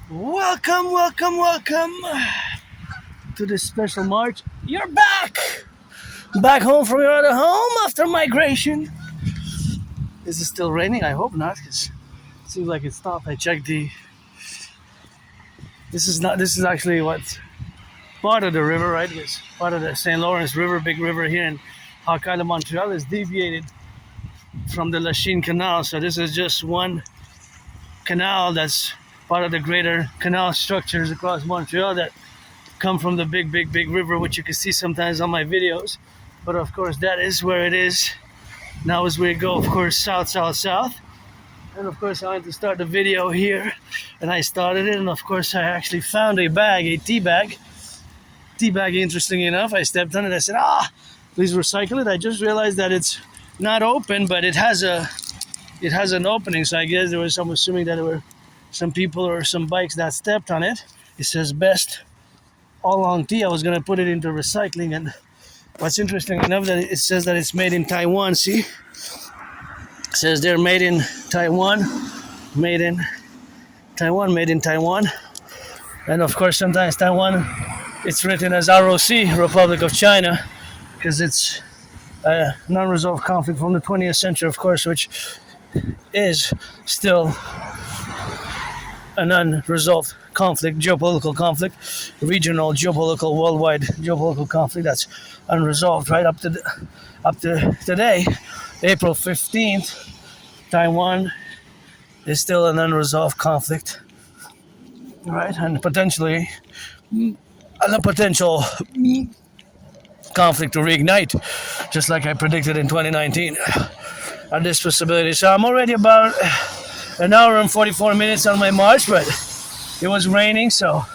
Welcome, welcome, welcome to this special march. You're back! Back home from your other home after migration. Is it still raining? I hope not, because it seems like it stopped. I checked the... This is actually what's part of the river, right? It's part of the St. Lawrence River, big river here in Hokkaido, Montreal. Is deviated from the Lachine Canal. So this is just one canal that's part of the greater canal structures across Montreal that come from the big river, which you can see sometimes on my videos. But of course, that is where it is. Now as we go, of course, south. And of course, I wanted to start the video here, and I started it. And of course, I actually found a bag, a tea bag. Tea bag, interesting enough. I stepped on it. I said, please recycle it. I just realized that it's not open, but it has an opening. So I guess there was some assuming that there were some people or some bikes that stepped on it. It says best all long tea. I was gonna put it into recycling, and what's interesting enough that it says that it's made in Taiwan. See, it says they're made in Taiwan, made in Taiwan. And of course, sometimes Taiwan, it's written as ROC, Republic of China, because it's a non-resolved conflict from the 20th century, of course, which is still an unresolved conflict, geopolitical conflict, regional geopolitical, worldwide geopolitical conflict that's unresolved, right? Up to today, April 15th, Taiwan is still an unresolved conflict, right? And potentially a potential conflict to reignite, just like I predicted in 2019 at this possibility. So I'm already about an hour and 44 minutes on my march, but it was raining, so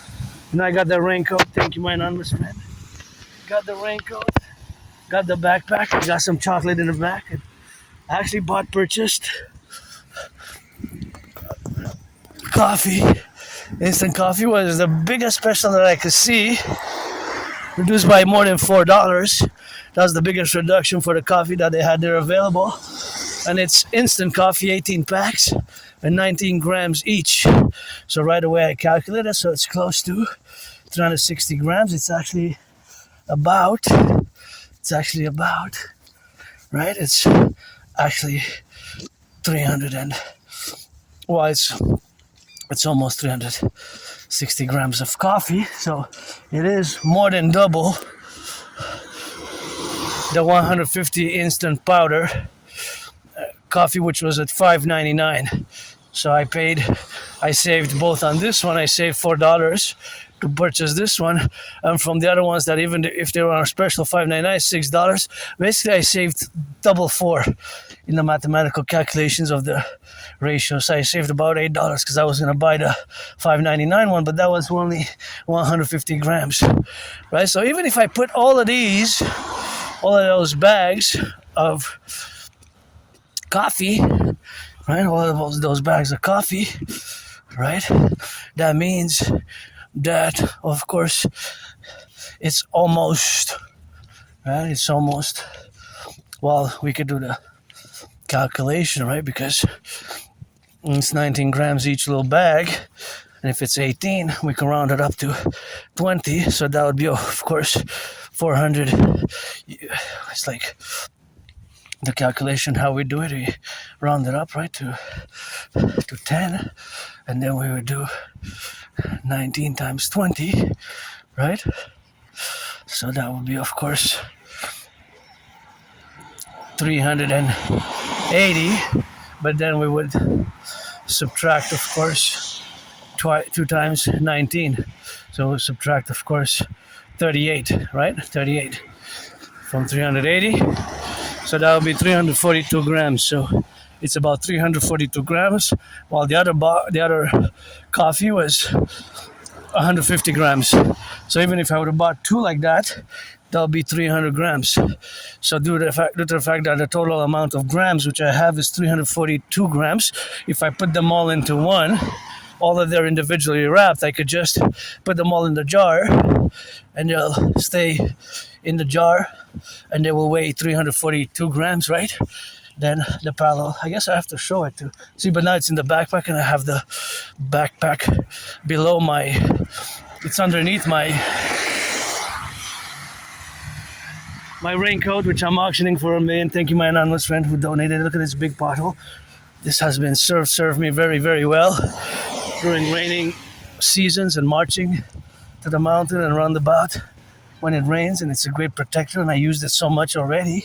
and I got the raincoat. Thank you, my anonymous friend. Got the raincoat, got the backpack, I got some chocolate in the back. And I actually purchased coffee. Instant coffee was the biggest special that I could see, reduced by more than $4. That was the biggest reduction for the coffee that they had there available. And it's instant coffee, 18 packs and 19 grams each. So right away I calculated, so it's close to 360 grams. It's actually about, right? It's actually 300 and, well, it's almost 360 grams of coffee. So it is more than double the 150 instant powder coffee, which was at $5.99. So I saved both on this one. I saved $4 to purchase this one, and from the other ones that even if they were on a special $5.99, $6. Basically, I saved double four in the mathematical calculations of the ratio. So I saved about $8 because I was going to buy the $5.99 one, but that was only 150 grams, right? So even if I put all of those bags of coffee, right? All of those bags of coffee, right? That means that, of course, it's almost, right? It's almost, well, we could do the calculation, right? Because it's 19 grams each little bag. And if it's 18, we can round it up to 20. So that would be, of course, 400. It's like the calculation, how we do it, we round it up, right, to 10, and then we would do 19 times 20, right? So that would be, of course, 380, but then we would subtract, of course, 2 times 19. So we subtract, of course, 38, right? 38 from 380. So that would be 342 grams. So it's about 342 grams, while the other coffee was 150 grams. So even if I would have bought 2 like that, that would be 300 grams. So due to the fact that the total amount of grams which I have is 342 grams, if I put them all into one, all of them individually wrapped, I could just put them all in the jar, and they'll stay in the jar, and they will weigh 342 grams, right? Then the parallel, I guess I have to show it too. See, but now it's in the backpack and I have the backpack below it's underneath my raincoat, which I'm auctioning for $1 million. Thank you, my anonymous friend who donated. Look at this big pothole. This has been served me very, very well during raining seasons and marching to the mountain and roundabout when it rains, and it's a great protector, and I used it so much already.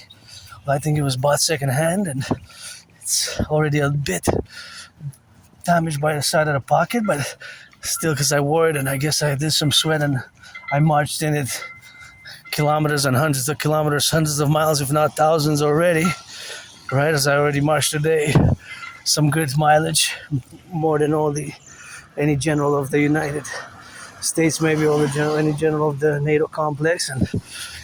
I think it was bought secondhand, and it's already a bit damaged by the side of the pocket, but still, because I wore it, and I guess I did some sweat, and I marched in it kilometers and hundreds of kilometers, hundreds of miles, if not thousands already, right? As I already marched today, some good mileage, more than any general of the United States, maybe any general of the NATO complex. And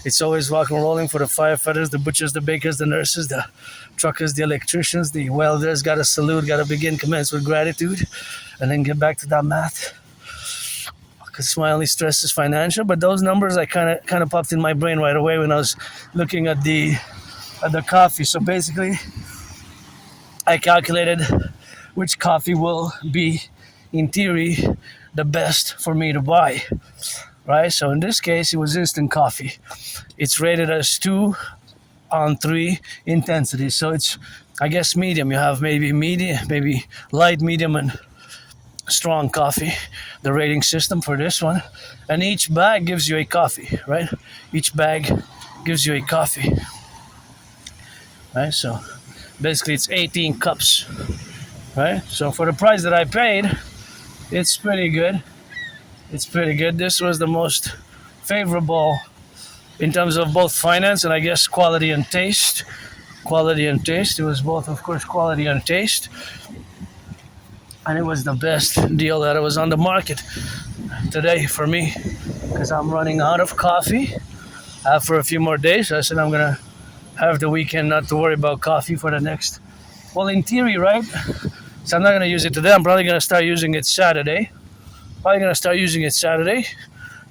it's always rock and rolling for the firefighters, the butchers, the bakers, the nurses, the truckers, the electricians, the welders. Gotta salute, gotta commence with gratitude, and then get back to that math. Because my only stress is financial, but those numbers I kind of popped in my brain right away when I was looking at the coffee. So basically, I calculated which coffee will be, in theory, the best for me to buy, right? So in this case, it was instant coffee. It's rated as 2 on 3 intensity. So it's, I guess, medium. You have maybe medium, maybe light, medium, and strong coffee, the rating system for this one. And each bag gives you a coffee, right? Each bag gives you a coffee, right? So basically it's 18 cups, right? So for the price that I paid, it's pretty good. It's pretty good. This was the most favorable in terms of both finance and I guess quality and taste. Quality and taste. It was both, of course, quality and taste. And it was the best deal that was on the market today for me, because I'm running out of coffee for a few more days. I said I'm going to have the weekend not to worry about coffee for the next, well, in theory, right? So I'm not going to use it today. I'm probably going to start using it Saturday.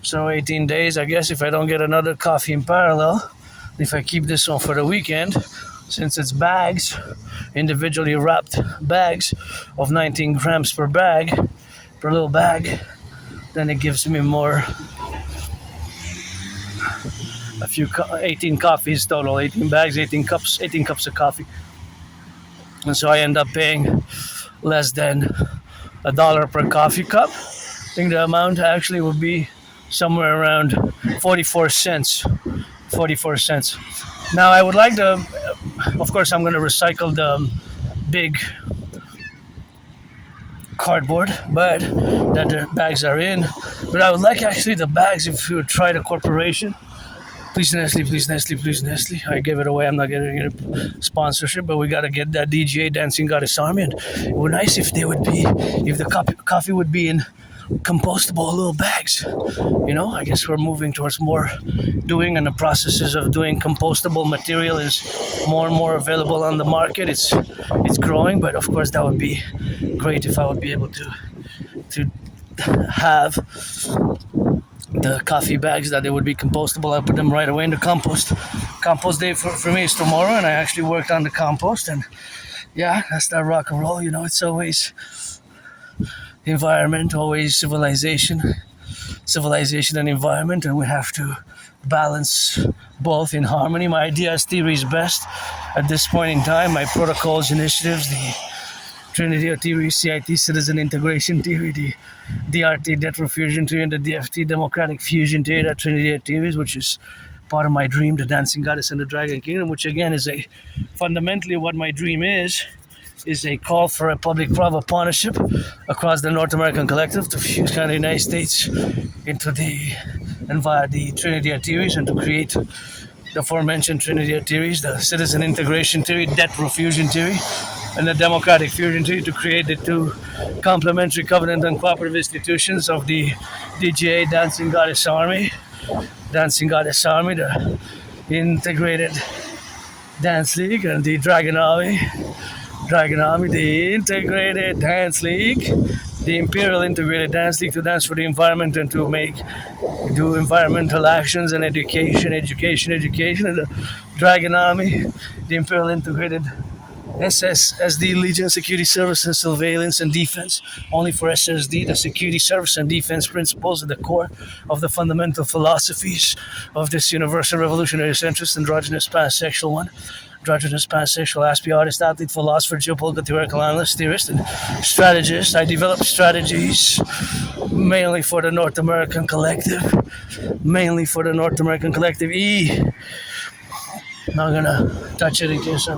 So 18 days, I guess, if I don't get another coffee in parallel. If I keep this one for the weekend, since it's bags, individually wrapped bags of 19 grams per little bag, then it gives me more, 18 coffees total, 18 bags, 18 cups of coffee. And so I end up paying less than $1 per coffee cup. I think the amount actually would be somewhere around 44 cents. 44 cents. Now I would like to, of course I'm going to recycle the big cardboard, but that the bags are in. But I would like actually the bags, if you would try the corporation. Please Nestle. I gave it away. I'm not getting a sponsorship, but we got to get that DGA Dancing Goddess Army. And it would be nice if the coffee would be in compostable little bags. I guess we're moving towards more doing, and the processes of doing compostable material is more and more available on the market. It's growing, but of course that would be great if I would be able to have the coffee bags that they would be compostable. I put them right away in the compost. Compost day for me is tomorrow, and I actually worked on the compost, and yeah, that's that rock and roll. It's always environment, always civilization and environment, and we have to balance both in harmony. My ideas theory is best at this point in time. My protocols, initiatives, the Trinity theory, CIT, citizen integration theory, the DRT, debt refusion theory, and the DFT, democratic fusion theory, that Trinity theories, which is part of my dream, the dancing goddess and the dragon kingdom, which again is fundamentally what my dream is a call for a public-private partnership across the North American Collectif to fuse kind of the United States into and via the Trinity theories, and to create the aforementioned Trinity theories, the citizen integration theory, debt refusion theory, and the democratic fusion theory, to create the two complementary covenant and cooperative institutions of the DGA Dancing Goddess Army, the Integrated Dance League, and the Dragon Army, the Integrated Dance League, the Imperial Integrated Dance League, to dance for the environment and to do environmental actions and education, and the Dragon Army, the Imperial Integrated SSD, Legion Security Service and Surveillance and Defense. Only for SSD, the security service and defense principles at the core of the fundamental philosophies of this universal revolutionary centrist androgynous pansexual one. Androgynous pansexual Aspiesque artist, athlete, philosopher, geopolitical theoretical analyst, theorist, and strategist. I develop strategies mainly for the North American Collective. Mainly for the North American Collective. Not gonna touch it in case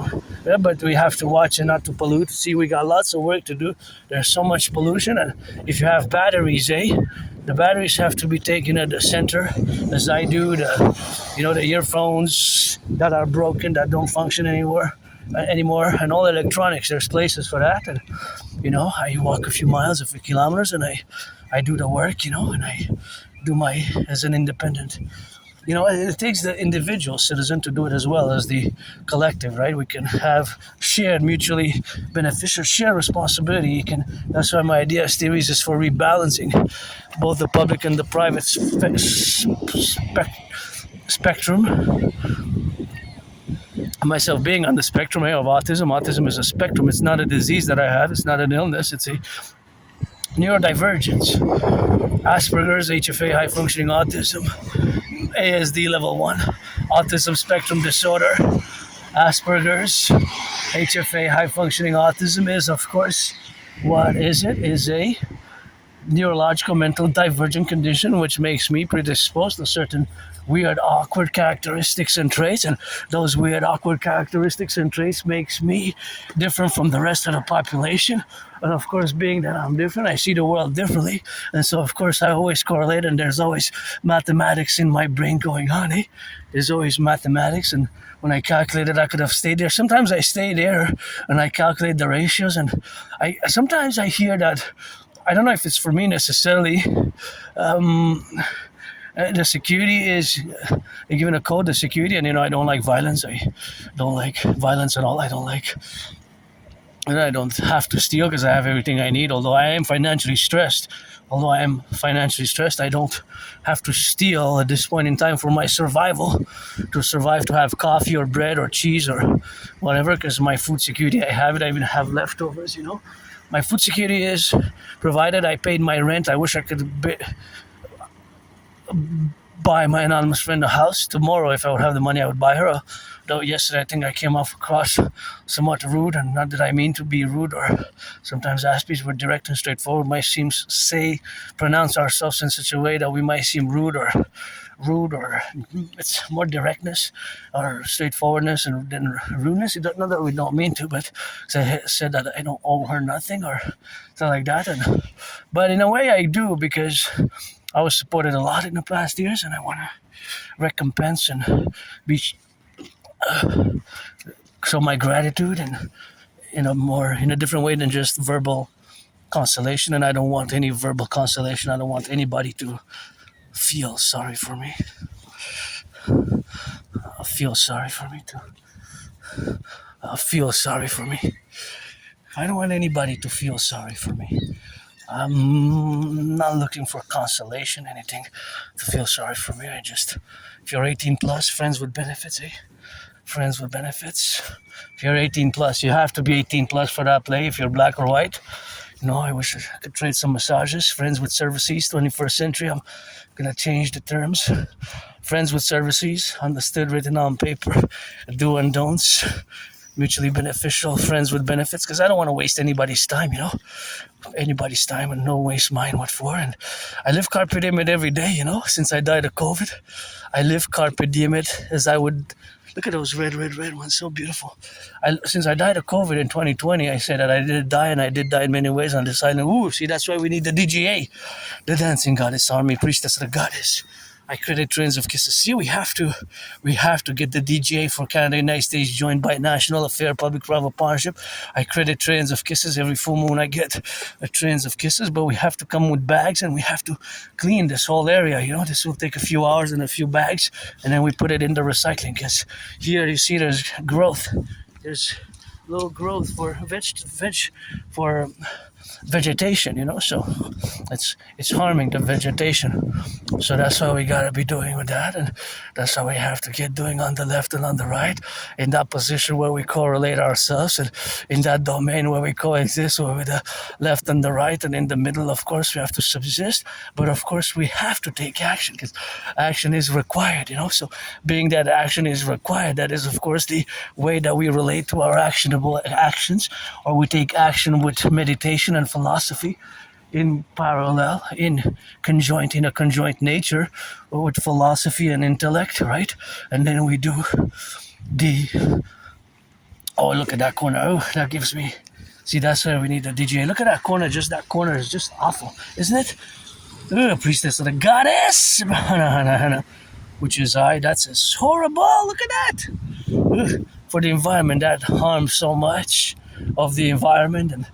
but we have to watch and not to pollute. See, we got lots of work to do. There's so much pollution, and if you have batteries, the batteries have to be taken at the center, as I do. The earphones that are broken, that don't function anymore, and all electronics. There's places for that, and I walk a few miles, a few kilometers, and I do the work, and I do my as an independent. It takes the individual citizen to do it as well as the collective, right? We can have shared, mutually beneficial, shared responsibility. That's why my idea series is for rebalancing both the public and the private spectrum. Myself being on the spectrum of autism. Autism is a spectrum. It's not a disease that I have. It's not an illness. It's a neurodivergence. Asperger's, HFA, high functioning autism. ASD level 1, autism spectrum disorder. Asperger's, HFA, high functioning autism is, of course, what is it? Is a neurological mental divergent condition which makes me predisposed to certain weird, awkward characteristics and traits, and those weird, awkward characteristics and traits makes me different from the rest of the population. And of course, being that I'm different, I see the world differently, and so of course I always correlate, and there's always mathematics in my brain going on. There's always mathematics, and when I calculated, I could have stayed there. Sometimes I stay there and I calculate the ratios, and sometimes I hear that, I don't know if it's for me necessarily, the security is given a code, the security, and I don't like violence. I don't like violence at all. I don't have to steal because I have everything I need. Although I am financially stressed, I don't have to steal at this point in time for my survival, to have coffee or bread or cheese or whatever, because my food security, I have it. I even have leftovers, My food security is provided. I paid my rent. I wish I could buy my anonymous friend a house. Tomorrow, if I would have the money, I would buy her. Though yesterday, I think I came across somewhat rude, and not that I mean to be rude, or sometimes Aspies were direct and straightforward. Might seem pronounce ourselves in such a way that we might seem rude, or it's more directness or straightforwardness and then rudeness. Not that we don't mean to, but I said that I don't owe her nothing or something like that. But in a way, I do, because I was supported a lot in the past years, and I want to recompense and show my gratitude, and in a different way than just verbal consolation. And I don't want any verbal consolation. I don't want anybody to feel sorry for me. Feel sorry for me too. Feel sorry for me. I don't want anybody to feel sorry for me. I'm not looking for consolation, anything to feel sorry for me. If you're 18 plus, friends with benefits, Friends with benefits. If you're 18 plus, you have to be 18 plus for that play. If you're black or white, I wish I could trade some massages. Friends with services, 21st century. I'm gonna change the terms. Friends with services, understood, written on paper, do and don'ts. Mutually beneficial, friends with benefits, because I don't want to waste anybody's time, anybody's time, and no waste mine. What for? And I live carpe diem it every day, since I died of COVID. I live carpe diem it as I would. Look at those red ones, so beautiful. Since I died of COVID in 2020, I said that I did die, and I did die in many ways on this island. See, that's why we need the DGA, the dancing goddess army, priestess of the goddess. I credit Trains of Kisses. See, we have to get the DGA for Canada, United States, joined by National Affair, Public-Private Partnership. I credit Trains of Kisses. Every full moon I get a Trains of Kisses, but we have to come with bags, and we have to clean this whole area. This will take a few hours and a few bags, and then we put it in the recycling. Because here you see there's growth. There's little growth for vegetation, so it's harming the vegetation. So that's what we gotta be doing with that, and that's how we have to get doing on the left and on the right, in that position where we correlate ourselves, and in that domain where we coexist with the left and the right, and in the middle, of course, we have to subsist. But of course, we have to take action, because action is required, So being that action is required, that is, of course, the way that we relate to our actionable actions, or we take action with meditation and philosophy in parallel, in a conjoint nature, or with philosophy and intellect, right? And then we do oh, look at that corner. Oh, that gives me, see, that's where we need the DJ. Look at that corner. Just that corner is just awful, isn't it? Priestess of the goddess, which is that's horrible. Look at that. For the environment, that harms so much of the environment, and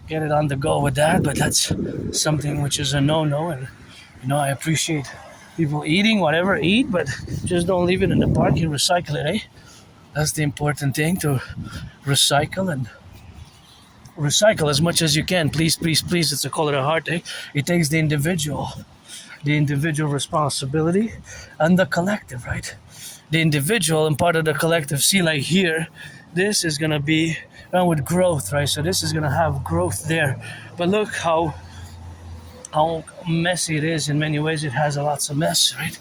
get it on the go with that. But that's something which is a no-no, and I appreciate people eating whatever, eat, but just don't leave it in the park. You recycle it, eh? That's the important thing, to recycle, and recycle as much as you can. Please, please, please. It's a call of the heart, eh? It takes the individual responsibility, and the collective, right? The individual and part of the collective. See, like here, this is gonna be with growth, right? So this is gonna have growth there. But look how messy it is. In many ways, it has a lots of mess, right?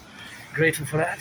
Grateful for that.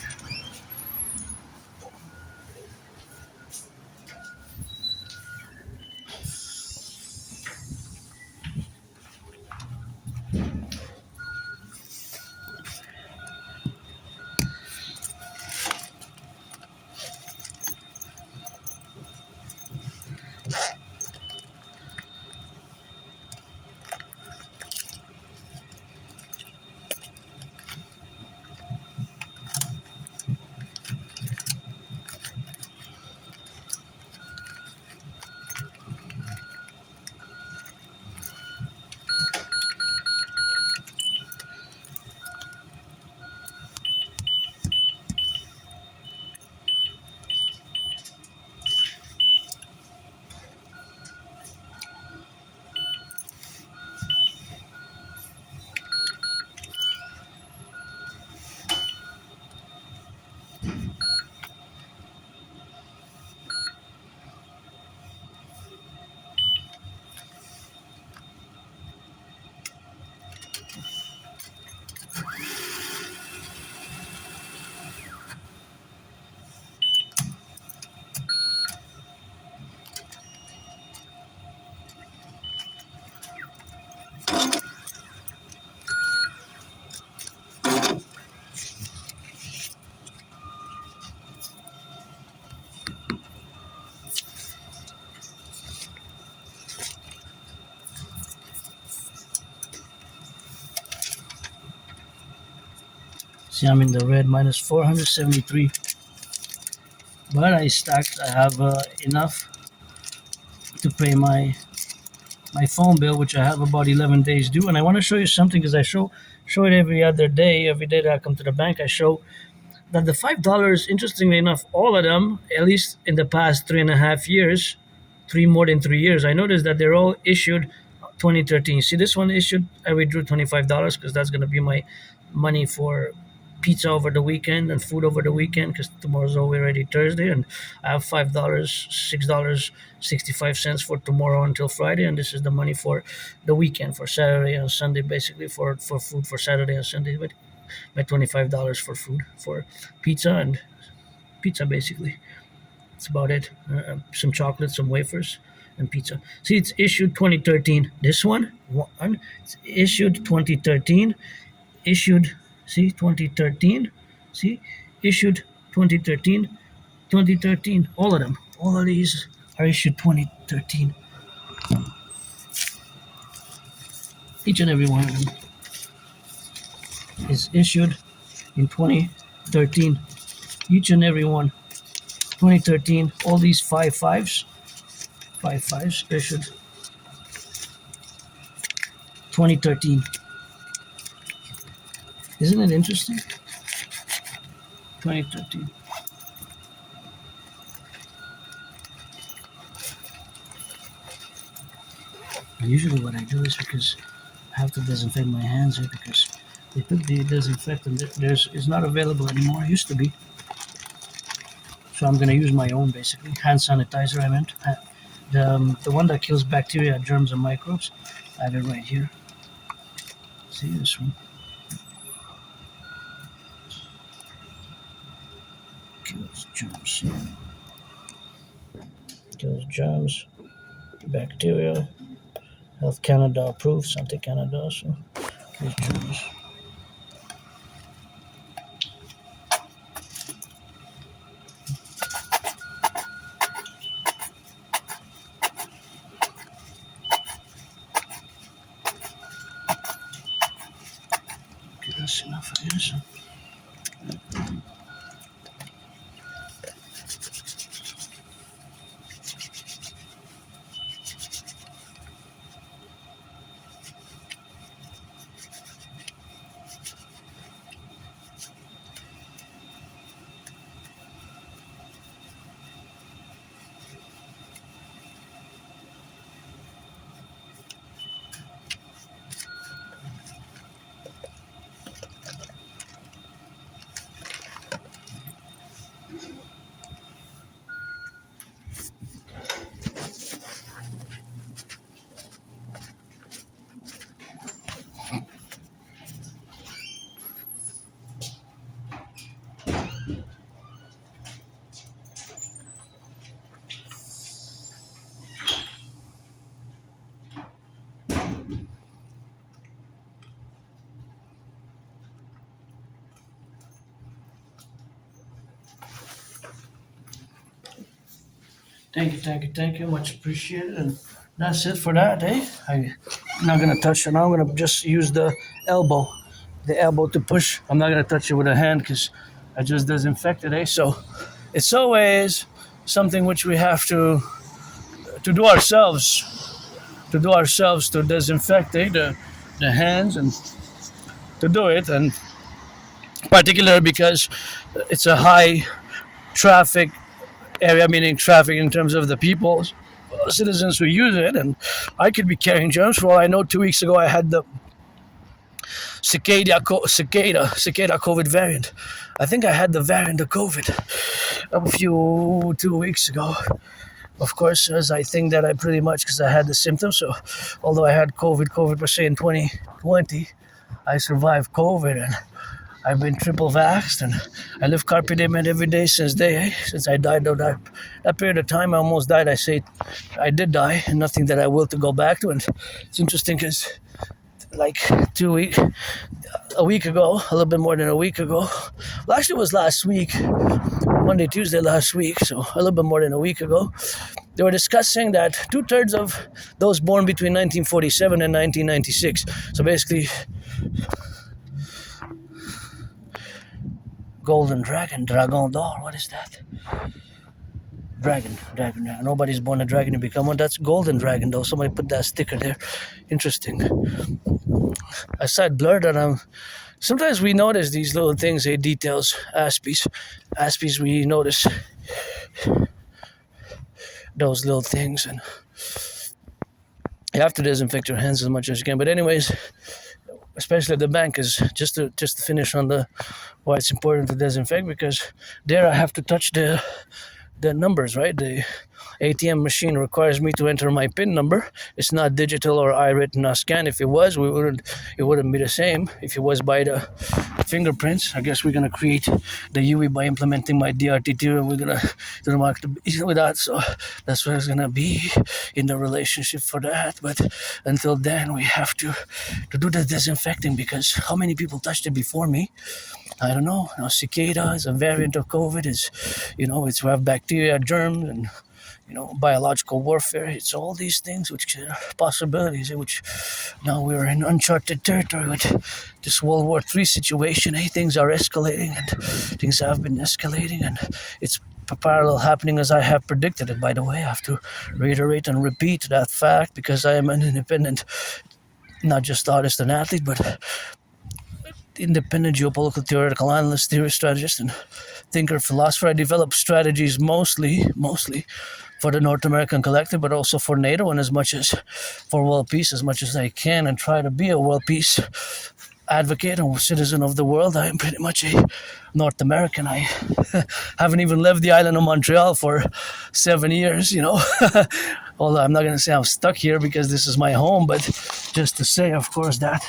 See, I'm in the red, minus 473. But I have enough to pay my phone bill, which I have about 11 days due. And I want to show you something, because I show it every other day. Every day that I come to the bank, I show that the $5, interestingly enough, all of them, at least in the past 3.5 years, more than 3 years, I noticed that they're all issued 2013. See, this one issued, I withdrew $25, because that's going to be my money for pizza over the weekend and food over the weekend, because tomorrow's already Thursday, and I have $6.65 for tomorrow until Friday, and this is the money for the weekend, for Saturday and Sunday, basically for food for Saturday and Sunday. But my $25 for food, for pizza, basically. That's about it. Some chocolate, some wafers, and pizza. See, it's issued 2013. This one, it's issued 2013. Issued, see, 2013. See, issued 2013. 2013. All of them. All of these are issued 2013. Each and every one of them is issued in 2013. Each and every one. 2013. All these 5.5s issued 2013. Isn't it interesting? 2013. And usually what I do is because I have to disinfect my hands here because they took the disinfectant. It's not available anymore. It used to be. So I'm gonna use my own basically hand sanitizer. I meant the one that kills bacteria, germs, and microbes. I have it right here. See this one? Kills germs. Kills germs, bacteria. Health Canada approved. Santé Canada. So kills germs. Okay, that's enough of this. Thank you. Much appreciated. And that's it for that, eh? I'm not gonna touch it now. I'm gonna just use the elbow to push. I'm not gonna touch it with a hand because I just disinfected, eh? So it's always something which we have to do ourselves, to disinfect, eh? The hands and to do it, and particularly because it's a high traffic area, meaning traffic in terms of the people, citizens who use it, and I could be carrying germs. For all I know, 2 weeks ago I had the cicada COVID variant. I think I had the variant of COVID 2 weeks ago. Of course, as I think that I pretty much, because I had the symptoms. So, although I had COVID per se in 2020, I survived COVID, and I've been triple vaxxed, and I live carpe diem every day since I died. Though that period of time, I almost died. I say I did die, and nothing that I will to go back to. And it's interesting because, like a week ago, a little bit more than a week ago. Well, actually, it was last week, Monday, Tuesday last week. So a little bit more than a week ago, they were discussing that 2/3 of those born between 1947 and 1996. So basically. Golden Dragon d'Or, what is that? Dragon. Nobody's born a dragon to become one. That's Golden Dragon, though. Somebody put that sticker there. Interesting. I said blurred, and sometimes we notice these little things, details, Aspies, we notice those little things, and you have to disinfect your hands as much as you can. But anyways, especially at the bank, is just to finish on why it's important to disinfect, because there I have to touch the numbers, right? The ATM machine requires me to enter my PIN number. It's not digital or iWritten or scan. If it was, it wouldn't be the same. If it was by the fingerprints, I guess we're gonna create the UE by implementing my DRT2, and we're gonna do the market with that. So that's what it's gonna be in the relationship for that. But until then, we have to do the disinfecting, because how many people touched it before me? I don't know. Now, cicada is a variant of COVID. It's we have bacteria, germs, and biological warfare. It's all these things which are possibilities, which now we're in uncharted territory with this World War III situation. Things are escalating, and things have been escalating, and it's parallel happening as I have predicted it. By the way, I have to reiterate and repeat that fact, because I am an independent, not just artist and athlete, but independent geopolitical theoretical analyst, theorist, strategist, and thinker, philosopher. I develop strategies mostly for the North American Collective, but also for NATO, and as much as for world peace, as much as I can, and try to be a world peace advocate and citizen of the world. I am pretty much a North American. I haven't even left the island of Montreal for 7 years, you know. Although I'm not going to say I'm stuck here because this is my home, but just to say, of course, that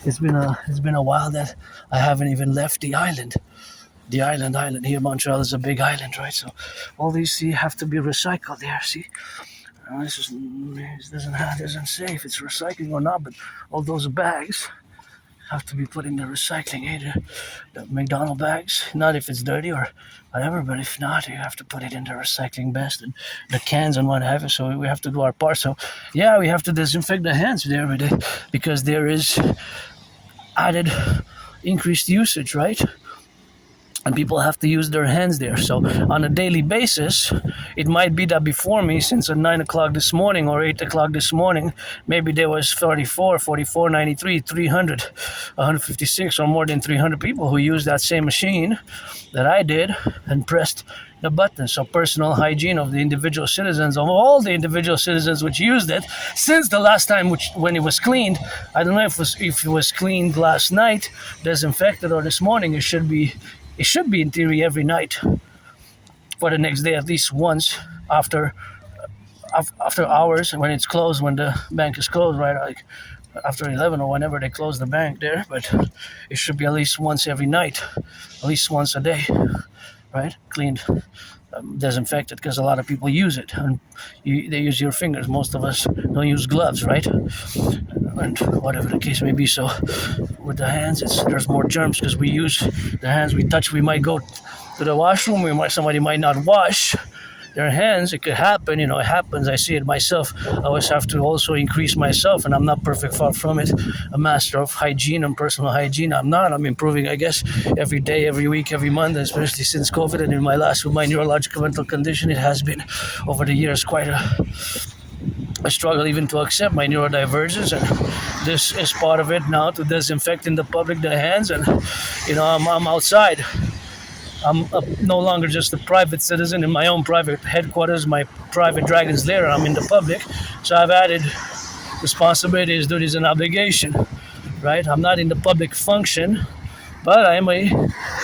it's been a while that I haven't even left the island. The island here, Montreal is a big island, right? So all these have to be recycled there. See, this doesn't say if it's recycling or not, but all those bags have to be put in the recycling, the McDonald bags. Not if it's dirty or whatever, but if not, you have to put it in the recycling best, and the cans and what have you. So we have to do our part. So yeah, we have to disinfect the hands there every day because there is added increased usage, right? And people have to use their hands there. So on a daily basis, it might be that before me, since at 9 o'clock this morning or 8 o'clock this morning, maybe there was 44, 93, 300, 156 or more than 300 people who used that same machine that I did and pressed the button. So personal hygiene of the individual citizens, of all the individual citizens which used it since the last time when it was cleaned. I don't know if it was cleaned last night, disinfected, or this morning. It should be in theory every night for the next day, at least once after hours, when it's closed, when the bank is closed, right? Like after 11 or whenever they close the bank there. But it should be at least once every night, at least once a day, right? Cleaned, disinfected, because a lot of people use it and they use your fingers. Most of us don't use gloves, right? And whatever the case may be. So with the hands, there's more germs because we use the hands we touch. We might go to the washroom. Somebody might not wash their hands. It could happen, it happens. I see it myself. I always have to also increase myself, and I'm not perfect, far from it. A master of hygiene and personal hygiene. I'm improving, I guess, every day, every week, every month, especially since COVID. And with my neurological mental condition, it has been over the years quite I struggle even to accept my neurodivergence, and this is part of it now, to disinfect in the public the hands. And I'm outside. I'm no longer just a private citizen in my own private headquarters, my private dragon's lair. I'm in the public, so I've added responsibilities, duties, and obligation, right? I'm not in the public function, but I am a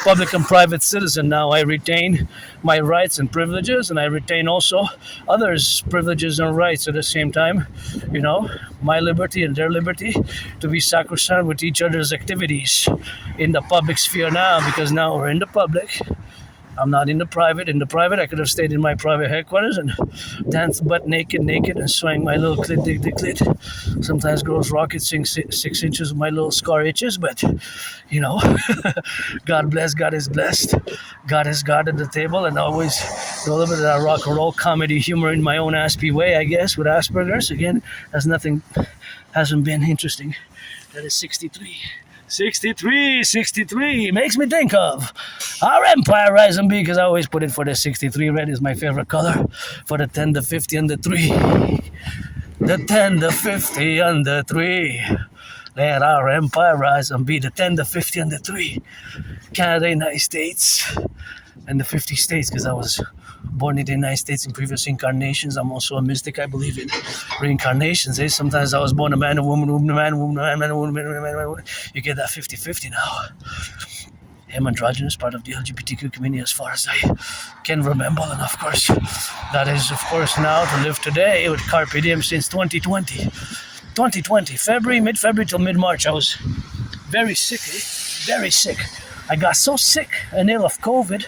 public and private citizen now. I retain my rights and privileges, and I retain also others' privileges and rights at the same time. My liberty and their liberty to be sacrosanct with each other's activities in the public sphere now, because now we're in the public. I'm not in the private. In the private, I could have stayed in my private headquarters and danced butt naked, and swang my little clit, dig the clit. Sometimes girls rocket sing 6 inches of my little scar itches, but, God bless, God is blessed. God is God at the table, and always do a little bit of that rock and roll comedy humor in my own Aspiesque way, I guess, with Asperger's. Again, hasn't been interesting. That is 63. 63 makes me think of our Empire Rise and Be, because I always put it for the 63. Red is my favorite color. For the 10, the 50, and the 3. The 10, the 50, and the 3. Let our Empire rise and be. The 10, the 50, and the 3. Canada, United States, and the 50 states, because I was born in the United States in previous incarnations. I'm also a mystic. I believe in reincarnations. Sometimes I was born a man, a woman, a man, a woman, a man, a woman, a man, a woman. You get that 50-50 now. I'm androgynous, part of the LGBTQ community as far as I can remember. And of course, that is, now to live today with Carpe Diem since 2020. 2020, mid-February till mid-March. I was very sick. I got so sick and ill of COVID.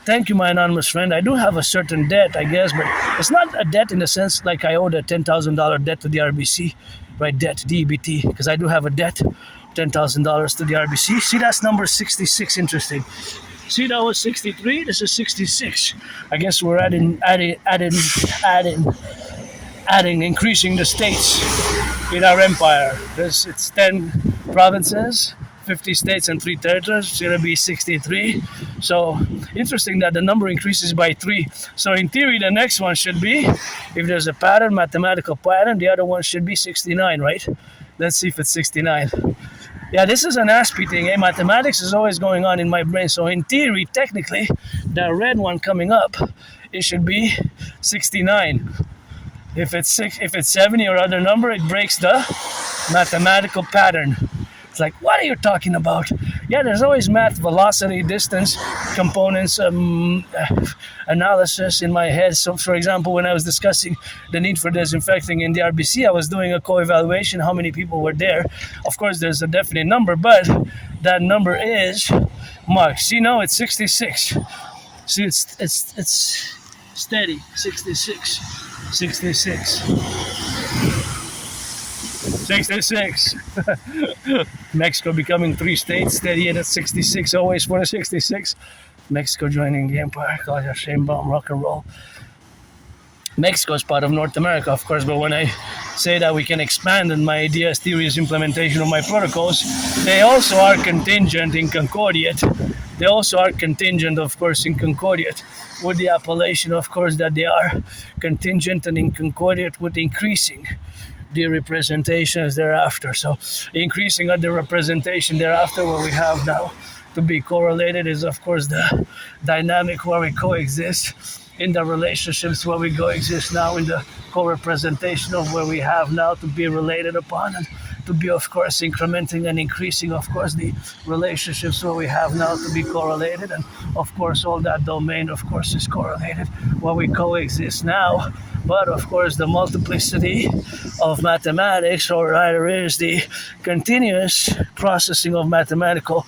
Thank you, my anonymous friend. I do have a certain debt, I guess, but it's not a debt in the sense like I owed a $10,000 debt to the RBC, right? Debt, DEBT, because I do have a debt, $10,000 to the RBC. See, that's number 66. Interesting. See, that was 63. This is 66. I guess we're adding, increasing the states in our empire. It's 10 provinces, 50 states, and 3 territories. It's going to be 63. So interesting that the number increases by 3. So in theory, the next one should be, if there's a mathematical pattern, the other one should be 69, right? Let's see if it's 69. Yeah, this is an Aspiesque thing. Eh? Mathematics is always going on in my brain. So in theory, technically, that red one coming up, it should be 69. If it's 70 or other number, it breaks the mathematical pattern. It's like, what are you talking about? Yeah, there's always math, velocity, distance, components, analysis in my head. So, for example, when I was discussing the need for disinfecting in the RBC, I was doing a co-evaluation, how many people were there. Of course, there's a definite number, but that number is marked. See, now it's 66. See, it's steady, 66, 66. 66. Mexico becoming 3 states, steady at 66, always for the 66. Mexico joining the empire, cause a shame bomb, rock and roll. Mexico is part of North America, of course, but when I say that we can expand in my ideas, theories, implementation of my protocols, they also are contingent in concordiate. They also are contingent, of course, in concordiate with the appellation, of course, that they are contingent and in concordiate with increasing the representations thereafter. So increasing of the representation thereafter, what we have now to be correlated is, of course, the dynamic where we coexist in the relationships where we coexist now in the co-representation of where we have now to be related upon, and to be, of course, incrementing and increasing, of course, the relationships where we have now to be correlated. And of course, all that domain, of course, is correlated where we coexist now. But of course, the multiplicity of mathematics, or rather is the continuous processing of mathematical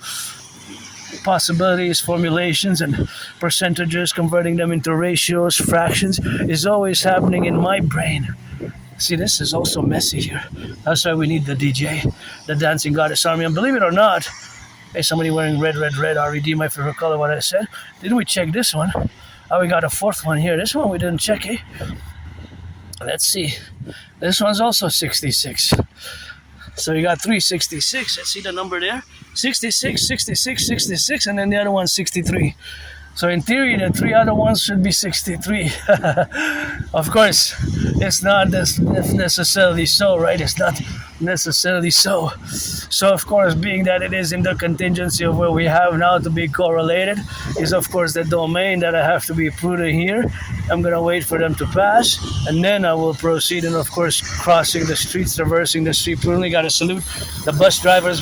possibilities, formulations, and percentages, converting them into ratios, fractions, is always happening in my brain. See, this is also messy here. That's why we need the DJ, the Dancing Goddess Army. And believe it or not, hey, somebody wearing red, RED, my favorite color, what I said. Didn't we check this one? Oh, we got a fourth one here. This one we didn't check, eh? Let's see. This one's also 66. So you got 366. Let's see the number there. 66, 66, 66, and then the other one's 63. So in theory, the 3 other ones should be 63. Of course, it's not necessarily so, right? It's not necessarily so. So of course, being that it is in the contingency of where we have now to be correlated, is of course the domain that I have to be prudent here. I'm gonna wait for them to pass, and then I will proceed, and of course crossing the streets, traversing the street prudently. Gotta salute the bus drivers,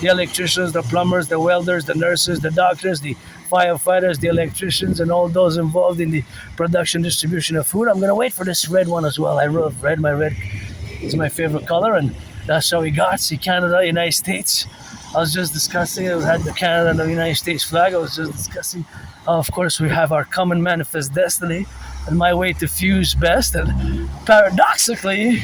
the electricians, the plumbers, the welders, the nurses, the doctors, the firefighters, the electricians, and all those involved in the production, distribution of food. I'm gonna wait for this red one as well. I love red. My red is my favorite color, and that's how we got. See, Canada, United States. I was just discussing, I had the Canada and the United States flag. I was just discussing, of course, we have our common manifest destiny, and my way to fuse best. And paradoxically,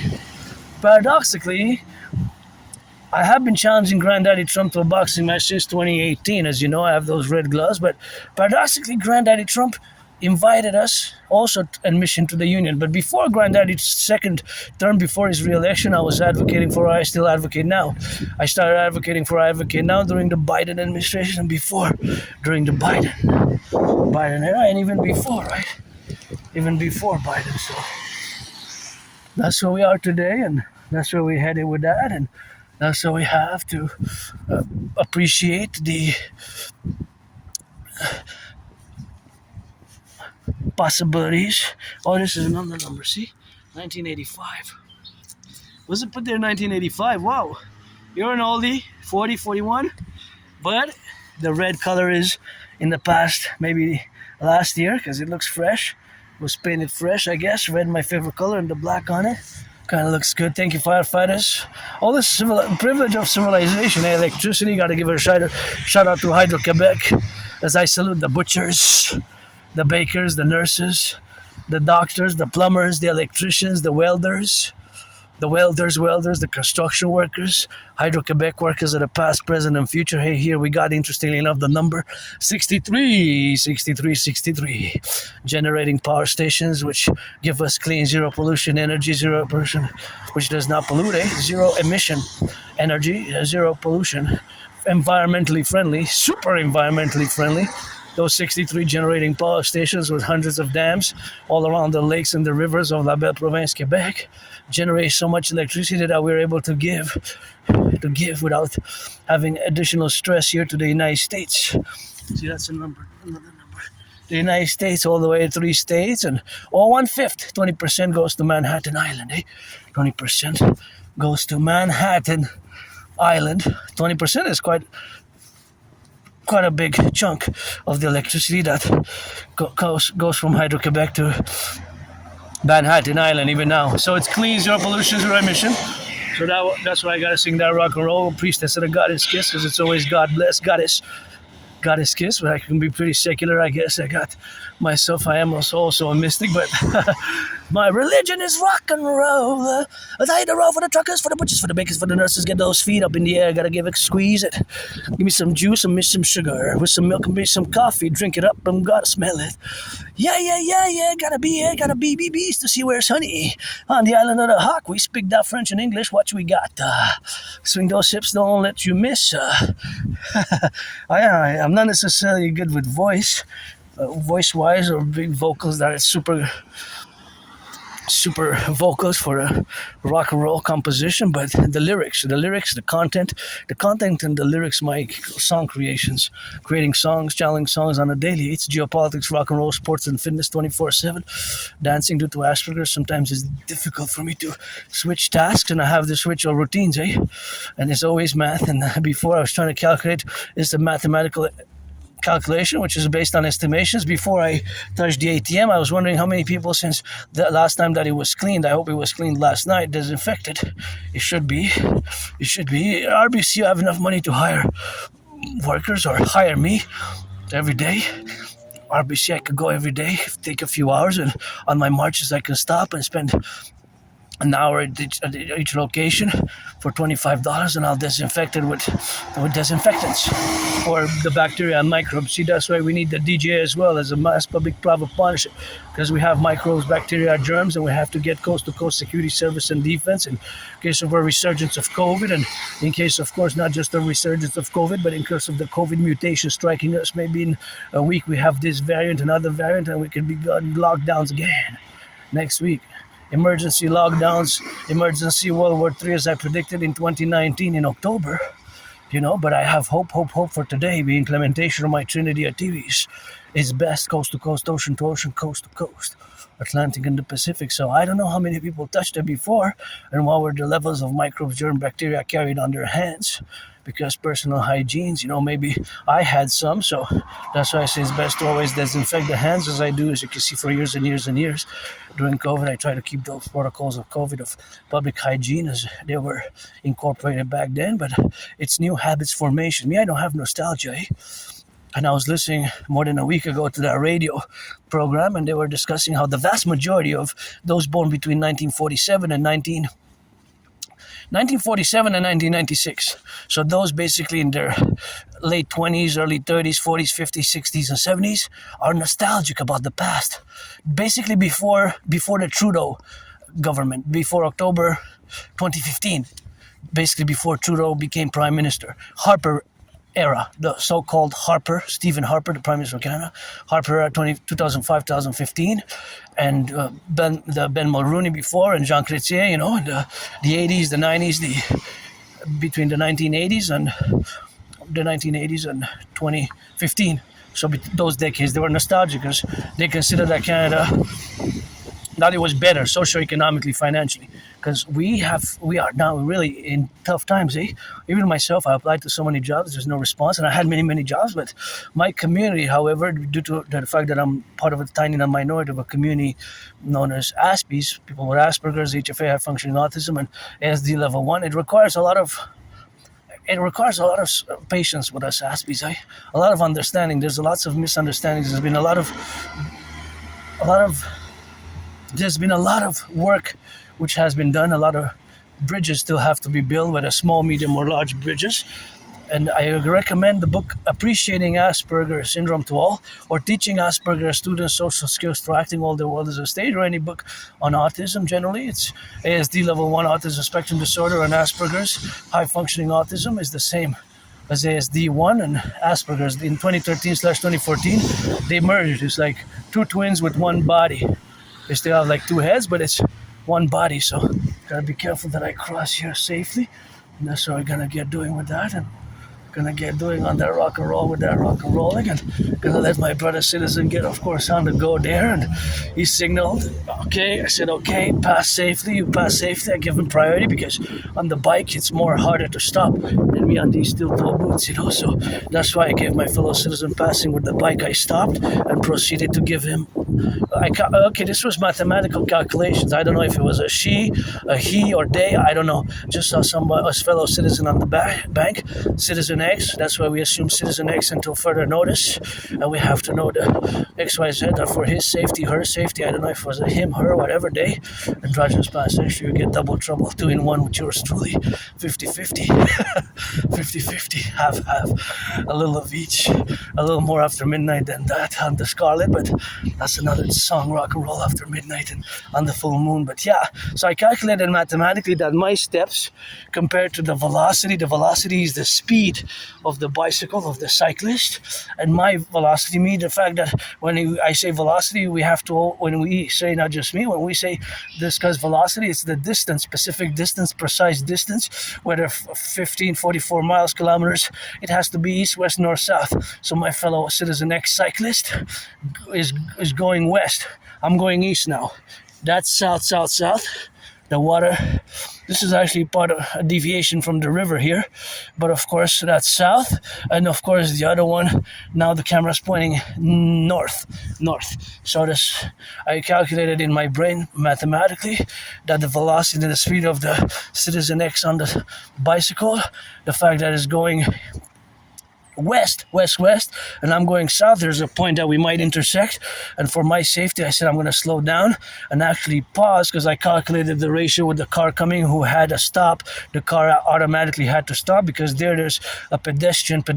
I have been challenging Granddaddy Trump to a boxing match since 2018. As you know, I have those red gloves. But paradoxically, Granddaddy Trump invited us also admission to the union. But before Granddaddy's second term, before his re-election, I was advocating for, I still advocate now. I started advocating for, I advocate now during the Biden administration, and before, during the Biden era, and even before, right? Even before Biden. So that's where we are today, and that's where we're headed with that. And that's why we have to appreciate the possibilities. Oh, this is another number, see? 1985. Was it put there 1985? Wow. You're an oldie, 40, 41. But the red color is in the past, maybe last year, because it looks fresh. It was painted fresh, I guess. Red, my favorite color, and the black on it. Kind of looks good. Thank you, firefighters. All this privilege of civilization, electricity. Got to give a shout out to Hydro-Quebec, as I salute the butchers, the bakers, the nurses, the doctors, the plumbers, the electricians, the welders, the construction workers, Hydro-Quebec workers of the past, present, and future. Hey, here we got, interestingly enough, the number 63, generating power stations which give us clean, zero pollution energy, zero pollution, which does not pollute, zero emission energy, zero pollution, environmentally friendly, super environmentally friendly, those 63 generating power stations with hundreds of dams all around the lakes and the rivers of La Belle Province, Quebec, generate so much electricity that we're able to give without having additional stress here to the United States. See, that's another number. The United States all the way to 3 states, and 1/5, 20% goes to Manhattan Island. 20% goes to Manhattan Island. 20% is quite a big chunk of the electricity that goes from Hydro-Quebec to Manhattan Island even now. So it's clean, zero pollution, zero emission. So that's why I gotta sing that rock and roll Priestess of the Goddess Kiss, because it's always God bless Goddess Kiss, but I can be pretty secular, I guess. I am also a mystic, but my religion is rock and roll. I tie the roll for the truckers, for the butchers, for the bakers, for the nurses. Get those feet up in the air, gotta squeeze it. Give me some juice and some sugar, with some milk and maybe some coffee. Drink it up and gotta smell it. Yeah, gotta be bees to see where's honey. On the island of the Hawk, we speak that French and English. What we got? Swing those hips, don't let you miss. I'm not necessarily good with voice-wise, or big vocals that are super vocals for a rock and roll composition, but the lyrics, the content and the lyrics, my song creations, creating songs, challenging songs on a daily. It's geopolitics, rock and roll, sports and fitness 24/7. Dancing due to Asperger's, sometimes it's difficult for me to switch tasks, and I have this ritual routines, and it's always math. And before I was trying to calculate, it's a mathematical calculation, which is based on estimations. Before I touched the ATM, I was wondering how many people since the last time that it was cleaned. I hope it was cleaned last night, disinfected. It should be. RBC, I have enough money to hire workers or hire me every day. RBC, I could go every day, take a few hours, and on my marches I can stop and spend an hour at each location for $25, and I'll disinfect it with disinfectants or the bacteria and microbes. See, that's why we need the DJ as well as a mass public-private partnership, because we have microbes, bacteria, germs, and we have to get coast-to-coast security service and defense in case of a resurgence of COVID, and in case, of course, not just a resurgence of COVID, but in case of the COVID mutation striking us. Maybe in a week we have this variant, another variant, and we could be on lockdowns again next week. Emergency lockdowns, emergency World War III, as I predicted in 2019 in October. But I have hope for today. The implementation of my Trinity of TVs is best coast to coast, ocean to ocean, coast to coast, Atlantic and the Pacific. So I don't know how many people touched it before, and what were the levels of microbes, germ, bacteria carried on their hands, because personal hygienes, maybe I had some, so that's why I say it's best to always disinfect the hands, as I do, as you can see, for years and years and years. During COVID, I try to keep those protocols of COVID, of public hygiene, as they were incorporated back then, but it's new habits formation. Me, I don't have nostalgia, And I was listening more than a week ago to that radio program, and they were discussing how the vast majority of those born between 1947 and 1996. So those basically in their late 20s, early 30s, 40s, 50s, 60s, and 70s are nostalgic about the past. Basically before the Trudeau government, before October 2015, basically before Trudeau became Prime Minister. Harper era, the so-called Stephen Harper, the Prime Minister of Canada, Harper era 2005-2015, and Ben Mulroney before, and Jean Chrétien, in the 80s, the 90s, between the 1980s and 2015. So those decades, they were nostalgic because they considered that Canada, that it was better socioeconomically, financially, because we are now really in tough times. Even myself, I applied to so many jobs, there's no response, and I had many jobs, but my community, however, due to the fact that I'm part of a tiny minority of a community known as Aspiesque, people with Asperger's, HFA, high functioning autism, and ASD level 1, it requires a lot of patience with us Aspies, a lot of understanding. There's lots of misunderstandings. There's been a lot of work which has been done. A lot of bridges still have to be built, whether small, medium, or large bridges. And I recommend the book Appreciating Asperger Syndrome to All, or Teaching Asperger Students Social Skills Through Acting All Their World as a Stage, or any book on autism generally. It's ASD level 1 autism spectrum disorder, and Asperger's high functioning autism is the same ASD1 and Asperger's in 2013/2014. They merged. It's like two twins with one body. They still have like two heads, but it's one body. So gotta be careful that I cross here safely. And that's what we're gonna get doing with that. And gonna get doing on that rock and roll with that rock and rolling, and gonna let my brother citizen get, of course, on the go there. And he signaled, okay. I said, okay, pass safely. You pass safely. I give him priority because on the bike it's more harder to stop than me on these steel toe boots, you know. So that's why I gave my fellow citizen passing with the bike. I stopped and proceeded to give him. Okay, this was mathematical calculations. I don't know if it was a she, a he, or they. I don't know. Just saw somebody, a fellow citizen on the bank, Citizen X. That's why we assume Citizen X until further notice, and we have to know the XYZ are for his safety, her safety. I don't know if it was a him, her, whatever they. Androgynous pansexual, you get double trouble. 2 in 1 with yours truly. 50-50. 50-50. Half. A little of each. A little more after midnight than that on the Scarlet, but that's another song, rock and roll after midnight and on the full moon. But yeah, so I calculated mathematically that my steps compared to the velocity is the speed of the bicycle, of the cyclist, and my velocity means the fact that when I say velocity, we have to, when we say, not just me, when we say discuss velocity, it's the distance, specific distance, precise distance, whether 15, 44 miles, kilometers, it has to be east, west, north, south. So my fellow Citizen X cyclist is going west. I'm going east now. That's south. The water, this is actually part of a deviation from the river here, but of course that's south, and of course the other one, now the camera's pointing north. So this, I calculated in my brain mathematically that the velocity and the speed of the Citizen X on the bicycle, the fact that it's going west, and I'm going south, there's a point that we might intersect, and for my safety I said I'm going to slow down and actually pause, because I calculated the ratio with the car coming who had a stop. The car automatically had to stop because there's a pedestrians,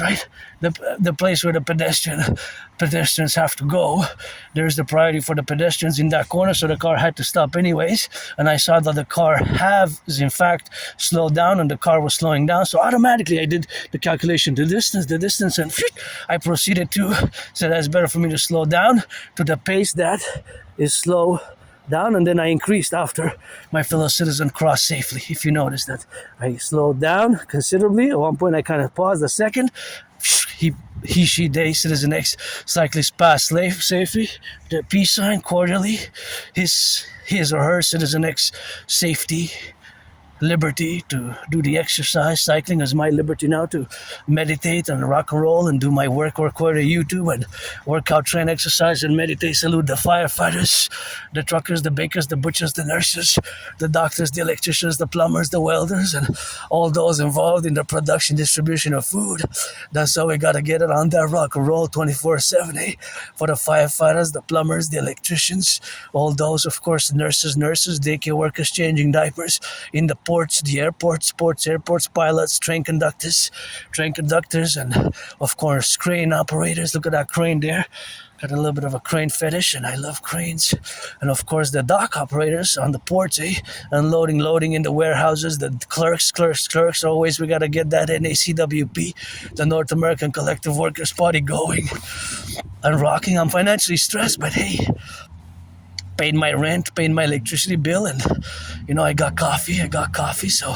right, the place where the pedestrians have to go. There's the priority for the pedestrians in that corner, so the car had to stop anyways, and I saw that the car has in fact slowed down and the car was slowing down, so automatically I did the calculation, the distance, and I proceeded to say that it's better for me to slow down to the pace that is slow down, and then I increased after my fellow citizen crossed safely. If you notice that I slowed down considerably, at one point I kind of paused a second, he, she, they, Citizen X cyclist passed safely, the peace sign cordially, his or her Citizen X safety, liberty to do the exercise. Cycling is my liberty now to meditate and rock and roll and do my work to YouTube and workout, train, exercise, and meditate. Salute the firefighters, the truckers, the bakers, the butchers, the nurses, the doctors, the electricians, the plumbers, the welders, and all those involved in the production, distribution of food. That's how we gotta get it on that rock and roll 24/7, eh? For the firefighters, the plumbers, the electricians, all those, of course, nurses, daycare workers changing diapers in the ports, the airports, pilots, train conductors, and of course crane operators. Look at that crane there. Got a little bit of a crane fetish, and I love cranes. And of course the dock operators on the ports, unloading, loading in the warehouses, the clerks. Always we gotta get that N.A.C.W.P, the North American Collective Workers Party, going and rocking. I'm financially stressed, but hey, paid my rent, paid my electricity bill, and I got coffee, so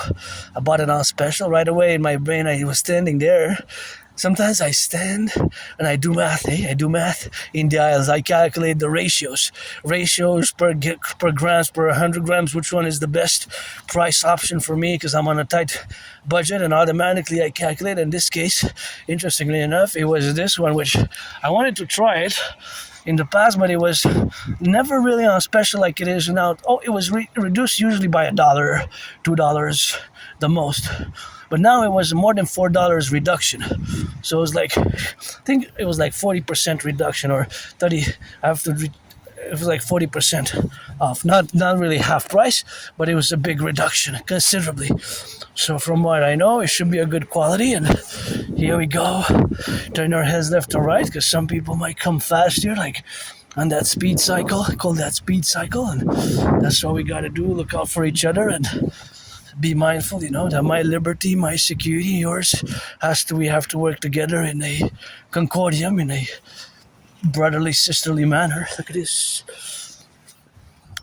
I bought it on special right away. In my brain, I was standing there. Sometimes I stand and I do math, I do math in the aisles. I calculate the ratios per grams, per 100 grams, which one is the best price option for me, because I'm on a tight budget, and automatically I calculate. In this case, interestingly enough, it was this one, which I wanted to try it in the past, but it was never really on special like it is now. It was reduced usually by $1, $2 the most. But now it was more than $4 reduction. So it was like, I think it was like 40% reduction, or 30 after. It was like 40% off. Not really half price, but it was a big reduction, considerably. So from what I know, it should be a good quality. And here we go. Turn our heads left to right, because some people might come fast here, like on that speed cycle. I call that speed cycle. And that's what we got to do. Look out for each other and be mindful, that my liberty, my security, yours we have to work together in a concordium, in a brotherly, sisterly manner. Look at this.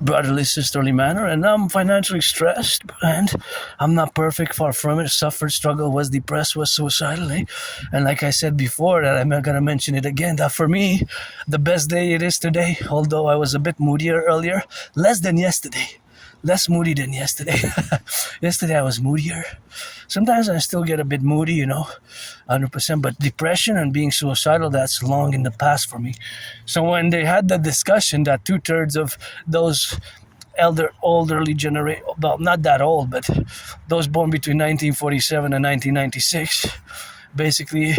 Brotherly, sisterly manner. And I'm financially stressed, and I'm not perfect, far from it. Suffered, struggled, was depressed, was suicidal. And like I said before, that I'm not going to mention it again, that for me, the best day it is today, although I was a bit moodier earlier, less than yesterday. Less moody than yesterday. Yesterday I was moodier. Sometimes I still get a bit moody, 100%. But depression and being suicidal, that's long in the past for me. So when they had the discussion that 2/3 of those elderly generation, well, not that old, but those born between 1947 and 1996, basically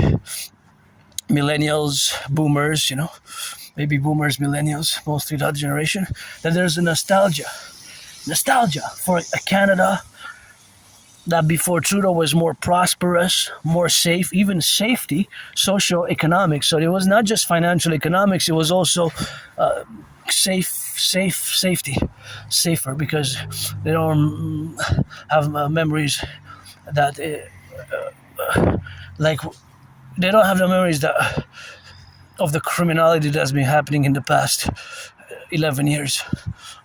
millennials, boomers, maybe boomers, millennials, mostly that generation, that there's a nostalgia for a Canada that before Trudeau was more prosperous, more safe, even safety, socio-economic. So it was not just financial economics, it was also safety, safer, because they don't have memories that, like, they don't have the memories that of the criminality that's been happening in the past 11 years.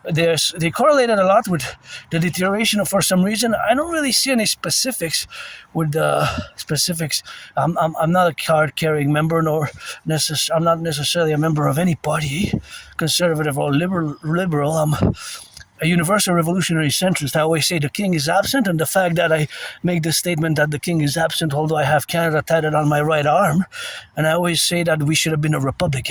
They correlated a lot with the deterioration for some reason. I don't really see any specifics with the specifics. I'm not a card-carrying member, I'm not necessarily a member of any party, conservative or liberal. I'm a universal revolutionary centrist. I always say the king is absent, and the fact that I make the statement that the king is absent, although I have Canada tatted on my right arm, and I always say that we should have been a republic,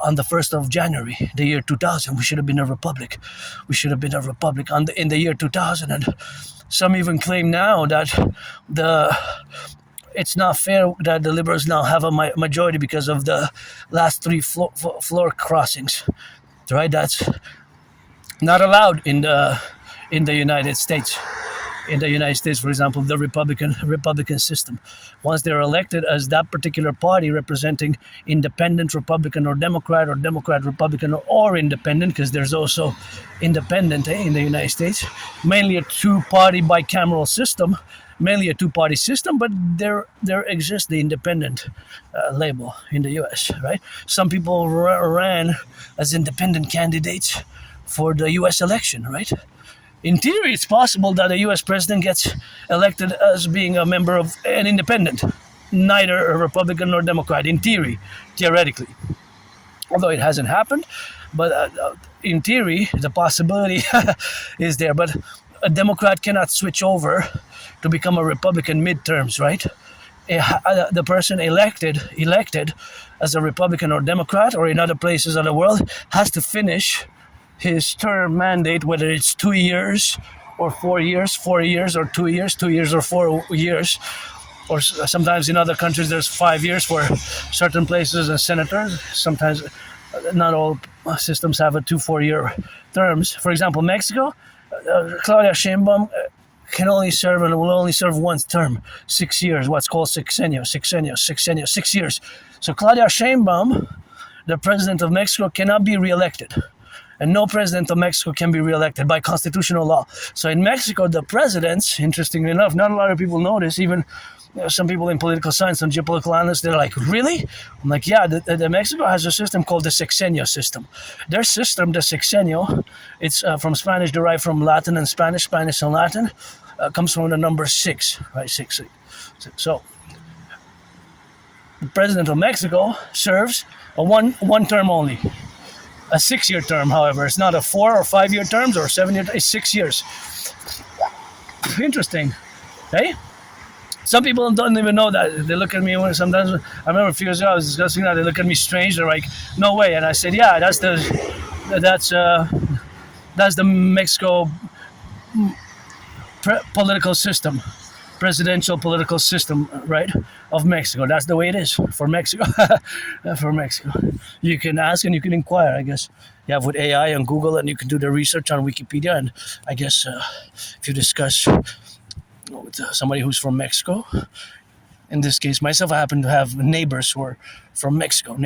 on the 1st of January, the year 2000, we should have been a republic. We should have been a republic in the year 2000, and some even claim now that it's not fair that the Liberals now have a majority because of the last 3 floor crossings, right? That's not allowed in the United States. In the United States, for example, the Republican system. Once they're elected as that particular party representing independent Republican or Democrat Republican or independent, because there's also independent in the United States, mainly a two-party bicameral system, but there exists the independent label in the U.S., right? Some people ran as independent candidates for the U.S. election, right? In theory, it's possible that a U.S. president gets elected as being a member of an independent, neither a Republican nor Democrat, in theory, theoretically. Although it hasn't happened, but in theory, the possibility is there. But a Democrat cannot switch over to become a Republican midterms, right? The person elected as a Republican or Democrat or in other places of the world has to finish his term mandate, whether it's 2 years or 4 years, 4 years or 2 years, 2 years or 4 years, or sometimes in other countries there's 5 years for certain places and senators. Sometimes not all systems have a 2-4-year terms. For example, Mexico, Claudia Sheinbaum can only serve and will only serve one term, 6 years, what's called sexenio, 6 years. So Claudia Sheinbaum, the president of Mexico, cannot be reelected. And no president of Mexico can be reelected by constitutional law. So in Mexico, the presidents, interestingly enough, not a lot of people know this, even some people in political science, some geopolitical analysts, they're like, really? I'm like, yeah, the Mexico has a system called the sexenio system. Their system, the sexenio, it's from Spanish, derived from Latin and Spanish and Latin, comes from the number 6, right? 6. So the president of Mexico serves a one term only. A 6-year term, however. It's not a 4 or 5 year terms or 7 year, it's 6 years. Interesting. Hey? Some people don't even know that. They look at me when sometimes, I remember a few years ago I was discussing that, they look at me strange, they're like, no way. And I said, yeah, that's the Mexico political system. Presidential political system, right, of Mexico. That's the way it is for Mexico. For Mexico. You can ask and you can inquire, I guess. You have with AI and Google, and you can do the research on Wikipedia. And I guess if you discuss with somebody who's from Mexico, In this case, myself, I happen to have neighbors who are from Mexico,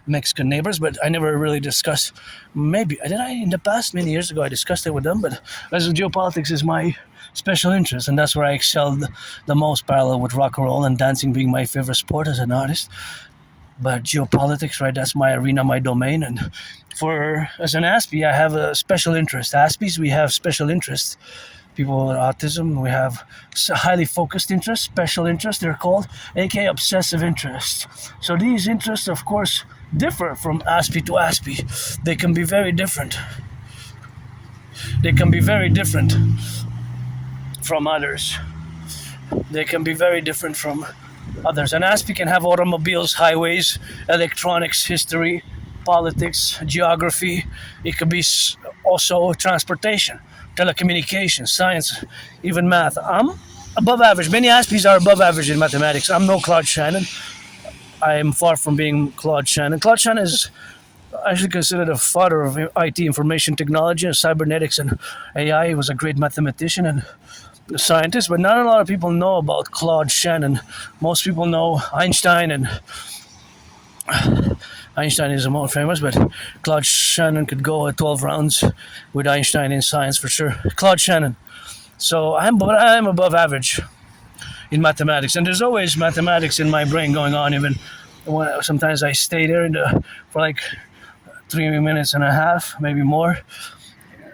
Mexican neighbors, but I never really discussed. Maybe did I in the past many years ago? I discussed it with them, but as geopolitics is my special interest, and that's where I excelled the most, parallel with rock and roll and dancing being my favorite sport as an artist. But geopolitics, right? That's my arena, my domain, and as an Aspie, I have a special interest. Aspies, we have special interests. People with autism, we have highly focused interests, special interests, they're called, aka obsessive interests. So these interests, of course, differ from Aspie to Aspie. They can be very different. They can be very different from others. They can be very different from others. An Aspie can have automobiles, highways, electronics, history, politics, geography. It could be also transportation, telecommunications, science, even math. I'm above average. Many Aspies are above average in mathematics. I'm no Claude Shannon. I am far from being Claude Shannon. Claude Shannon is actually considered a father of IT, information technology, and cybernetics and AI. He was a great mathematician and scientist, but not a lot of people know about Claude Shannon. Most people know Einstein, and Einstein is the most famous, but Claude Shannon could go 12 rounds with Einstein in science for sure. Claude Shannon. So I'm above average in mathematics, and there's always mathematics in my brain going on. Even when sometimes I stay there for like 3 minutes and a half, maybe more,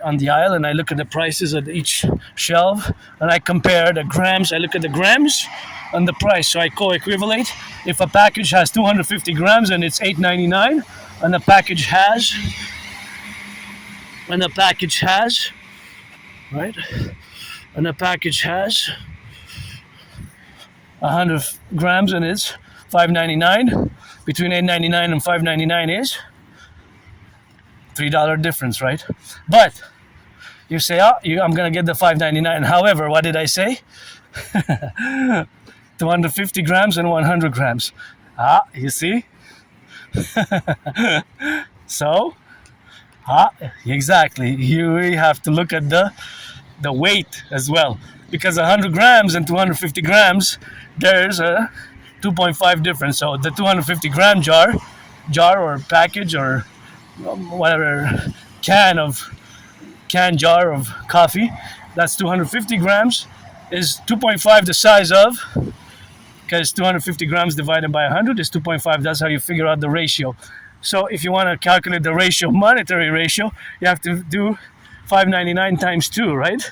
on the aisle, and I look at the prices at each shelf, and I compare the grams. I look at the grams and the price, so I co-equivalent. If a package has 250 grams and it's $8.99, and the package has, right, and the package has 100 grams and it's $5.99. Between $8.99 and $5.99 is $3 difference, right? But you say, I'm gonna get the $5.99. However, what did I say? 250 grams and 100 grams. You see? So, exactly. You really have to look at the weight as well, because 100 grams and 250 grams, there's a 2.5 difference. So the 250 gram jar or package or whatever can jar of coffee, that's 250 grams, is 2.5 the size of, because 250 grams divided by 100 is 2.5. That's how you figure out the ratio. So if you want to calculate the ratio, monetary ratio, you have to do $5.99 times 2, right?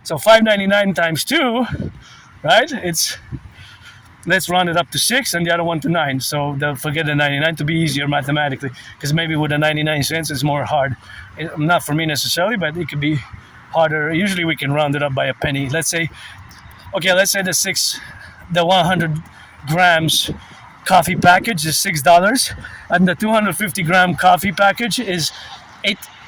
So $5.99 times 2, right? Let's round it up to 6 and the other one to 9. So forget the 99 to be easier mathematically, because maybe with the 99 cents it's more hard. Not for me necessarily, but it could be harder. Usually we can round it up by a penny. Let's say the 100 grams coffee package is $6, and the 250 gram coffee package is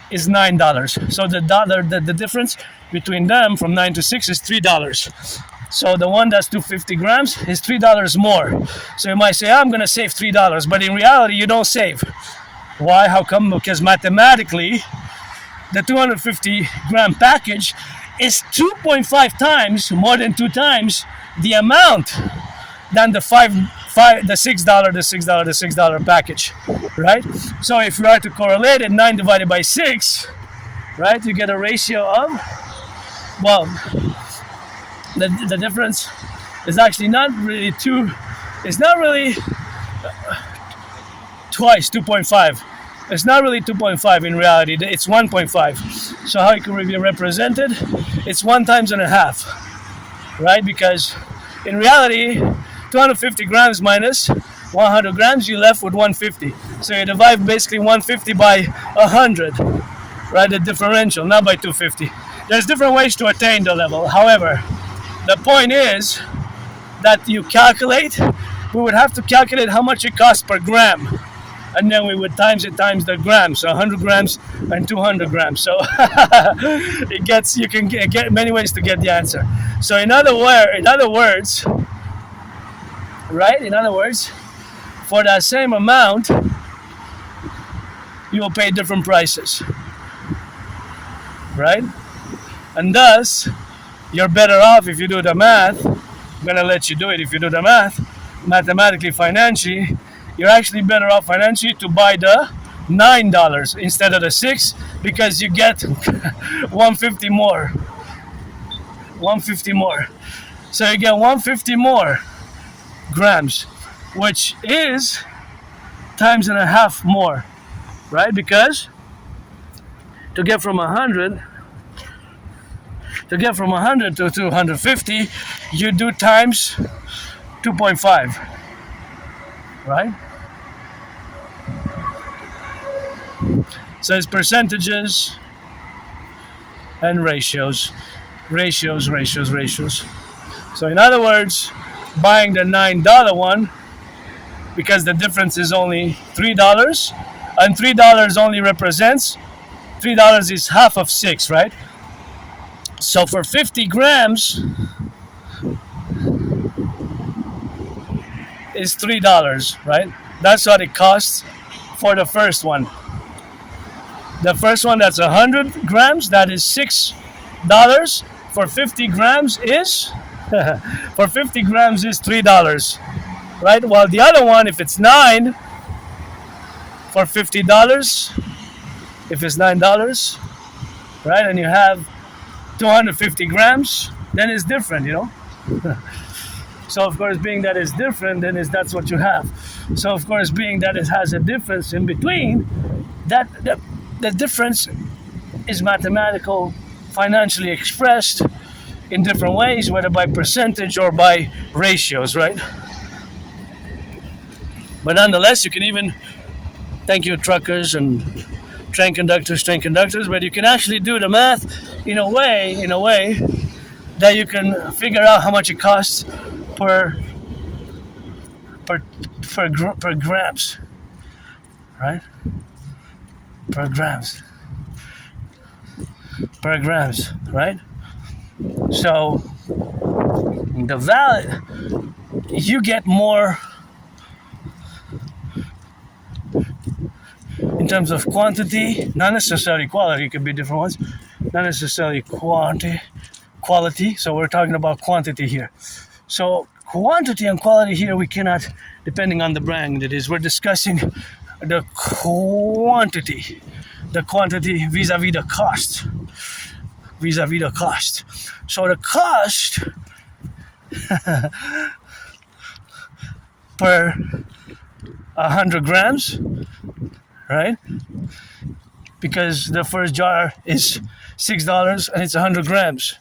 $9. So the difference between them from 9 to 6 is $3. So the one that's 250 grams is $3 more. So you might say, I'm going to save $3, but in reality you don't save. Why? How come? Because mathematically the 250 gram package is 2.5 times, more than 2 times the amount than the $6 package, right? So if you are to correlate it, 9 divided by 6, right, you get a ratio of, well, the difference is actually not really it's not really twice 2.5. It's not really 2.5 in reality, it's 1.5. So how it can be represented, it's 1 times and a half, right? Because in reality, 250 grams minus 100 grams, you're left with 150. So you divide basically 150 by 100, right? The differential, not by 250. There's different ways to attain the level. However, the point is that we would have to calculate how much it costs per gram. And then we would times it times the grams, so 100 grams and 200 grams. So you can get many ways to get the answer. So in other words, for that same amount, you will pay different prices, right? And thus, you're better off if you do the math I'm gonna let you do it. If you do the math, mathematically, financially, you're actually better off financially to buy the $9 instead of the 6 because you get 150 more. 150 more. So you get 150 more grams, which is times and a half more, right? Because to get from 100 to 250, you do times 2.5, right? So it's percentages and ratios. So in other words, buying the $9 one, because the difference is only $3, and $3 only represents, $3 is half of 6, right? So for 50 grams is $3, right? That's what it costs for the first one. The first one, that's 100 grams, that is $6. For 50 grams is for 50 grams is $3, right? While the other one, if it's 9 for $50, if it's $9, right, and you have 250 grams, then it's different, you know. So of course, being that it's different, then that's what you have. So of course, being that it has a difference in between, that the difference is mathematical, financially expressed in different ways, whether by percentage or by ratios, right? But nonetheless, you can even, thank you truckers and train conductors, but you can actually do the math in a way that you can figure out how much it costs per grams, right? Per grams, right? So the value, you get more in terms of quantity, not necessarily quality, it could be different ones, not necessarily quality, so we're talking about quantity here. So quantity and quality here, we cannot, depending on the brand it is, we're discussing the quantity vis-a-vis the cost. So the cost per 100 grams, right? Because the first jar is $6 and it's 100 grams.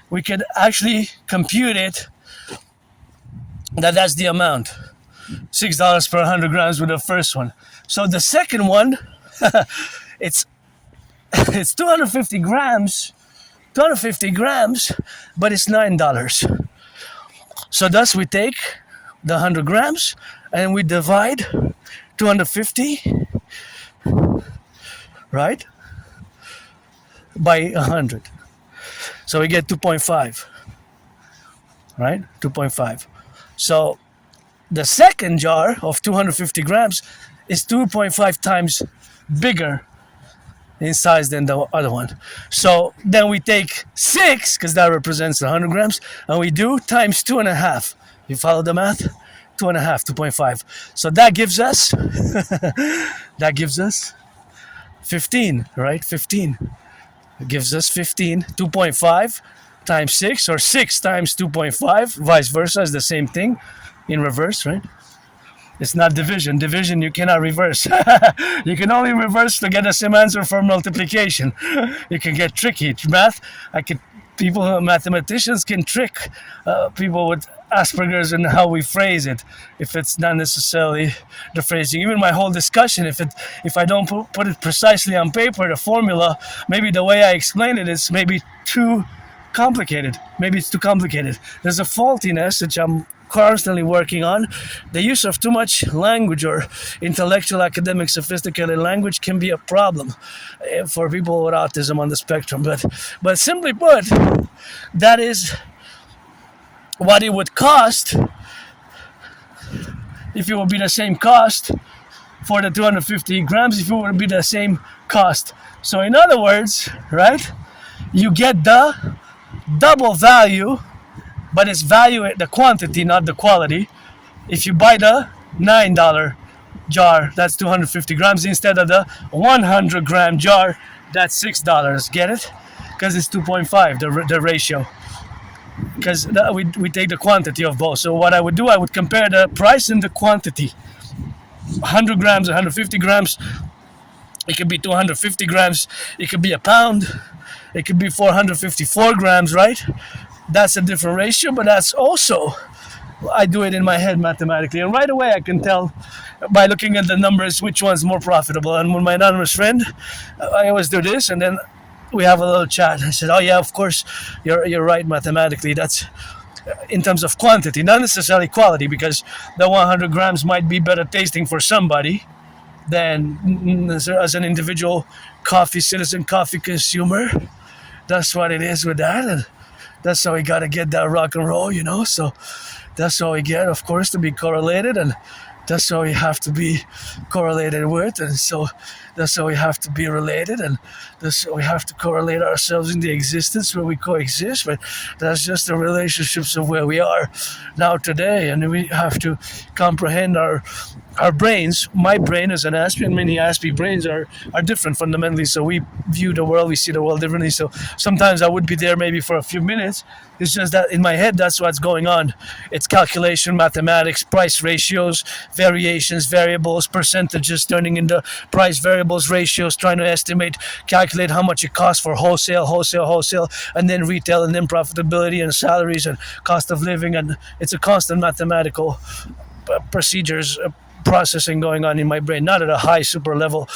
We could actually compute it that's the amount. $6 per 100 grams with the first one. So the second one, it's 250 grams, but it's $9. So thus we take the 100 grams and we divide 250, right, by 100. So we get 2.5, right, 2.5. So the second jar of 250 grams is 2.5 times bigger in size than the other one. So then we take 6, because that represents 100 grams, and we do times 2.5. You follow the math? 2.5, 2.5. So that gives us 15, right? 15. It gives us 15, 2.5 times 6, or 6 times 2.5, vice versa is the same thing in reverse, right? It's not division. Division you cannot reverse. You can only reverse to get the same answer for multiplication. It can get tricky. Math, mathematicians can trick people with Asperger's and how we phrase it, if it's not necessarily the phrasing. Even my whole discussion, if I don't put it precisely on paper, the formula, maybe the way I explain it is maybe too complicated. Maybe it's too complicated. There's a faultiness which I'm constantly working on. The use of too much language or intellectual, academic, sophisticated language can be a problem for people with autism on the spectrum. But simply put, that is what it would cost if it would be the same cost for the 250 grams, if it would be the same cost. So in other words, right, you get the double value but it's value the quantity, not the quality. If you buy the $9 jar, that's 250 grams instead of the 100 gram jar, that's $6. Get it? Because it's 2.5 the ratio. Because we take the quantity of both. So what I would do, I would compare the price and the quantity. 100 grams, 150 grams. It could be 250 grams. It could be a pound. It could be 454 grams, right? That's a different ratio, but that's also, I do it in my head mathematically. And right away I can tell by looking at the numbers which one's more profitable. And with my anonymous friend, I always do this, and then we have a little chat. I said, oh yeah, of course, you're right mathematically. That's in terms of quantity, not necessarily quality, because the 100 grams might be better tasting for somebody than as an individual coffee citizen, coffee consumer. That's what it is with that, and that's how we got to get that rock and roll, you know. So that's how we get, of course, to be correlated, and that's how we have to be correlated with, and so that's how we have to be related, and that's how we have to correlate ourselves in the existence where we coexist. But that's just the relationships of where we are now today, and we have to comprehend our brains. My brain is an Aspie, and many Aspie brains are different fundamentally. So we view the world, we see the world differently. So sometimes I would be there maybe for a few minutes. It's just that in my head, that's what's going on. It's calculation, mathematics, price ratios, variations, variables, percentages, turning into price variables, ratios, trying to estimate, calculate how much it costs for wholesale, and then retail, and then profitability and salaries and cost of living. And it's a constant mathematical procedures, processing going on in my brain, not at a high super level,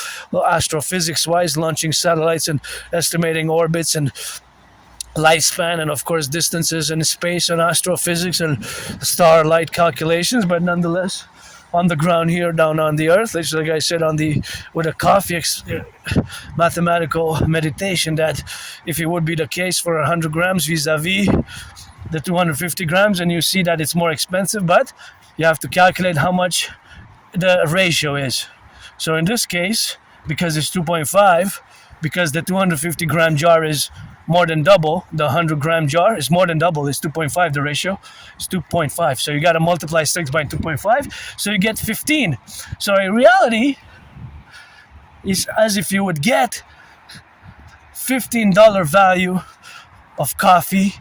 astrophysics wise, launching satellites and estimating orbits and lifespan, and of course distances in space and astrophysics and star light calculations, but nonetheless on the ground here, down on the earth, like I said, with a coffee mathematical meditation, that if it would be the case for 100 grams vis-a-vis the 250 grams, and you see that it's more expensive, but you have to calculate how much the ratio is. So in this case, because it's 2.5, because the 250 gram jar is more than double, the 100 gram jar is more than double, it's 2.5, the ratio is 2.5. So you got to multiply 6 by 2.5, so you get 15. So in reality, it's as if you would get $15 value of coffee,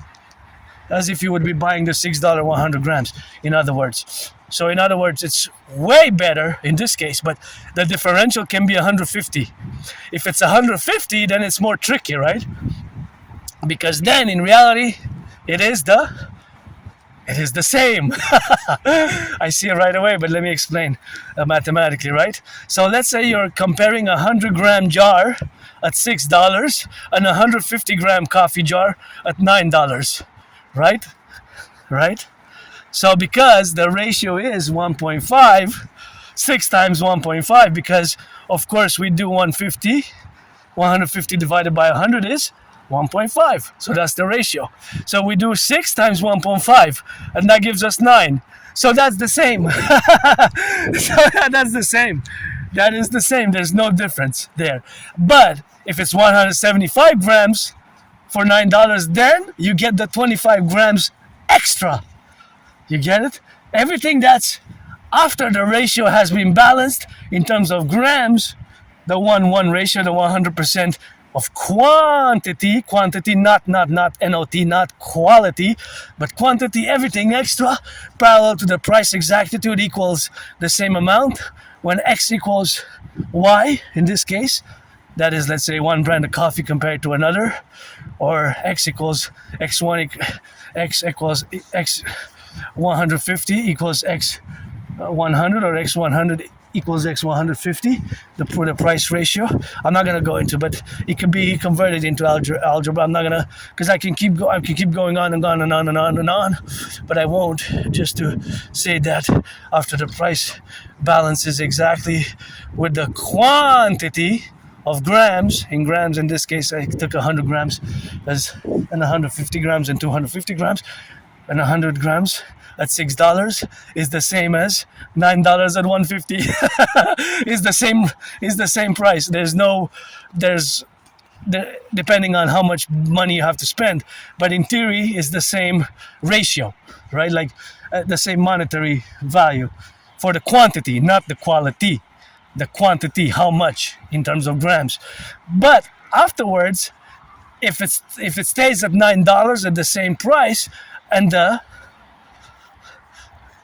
as if you would be buying the $6 100 grams, in other words. So in other words, it's way better in this case, but the differential can be 150. If it's 150, then it's more tricky, right? Because then in reality, it is the same. I see it right away, but let me explain mathematically, right? So let's say you're comparing a 100 gram jar at $6 and a 150 gram coffee jar at $9, right? Right? So because the ratio is 1.5, 6 times 1.5, because of course we do 150 divided by 100 is 1.5. So that's the ratio. So we do 6 times 1.5, and that gives us 9. So that's the same. So that's the same. That is the same. There's no difference there. But if it's 175 grams for $9, then you get the 25 grams extra. You get it? Everything that's after the ratio has been balanced in terms of grams, the 1-1 ratio, the 100% of quantity, not NOT, not quality, but quantity, everything extra, parallel to the price exactitude, equals the same amount. When X equals Y, in this case, that is, let's say, one brand of coffee compared to another, or X equals X1, X equals X 150 equals X 100, or X 100 equals X 150, the price ratio. I'm not gonna go into, but it can be converted into algebra. I'm not gonna, because I can keep going on and on and on and on and on, but I won't. Just to say that after the price balance is exactly with the quantity of grams, in this case I took 100 grams and 150 grams and 250 grams, and 100 grams at $6 is the same as $9 at 150. Is the same price. There's depending on how much money you have to spend. But in theory, it's the same ratio, right? Like the same monetary value for the quantity, not the quality. The quantity, how much in terms of grams. But afterwards, if it stays at $9 at the same price, and the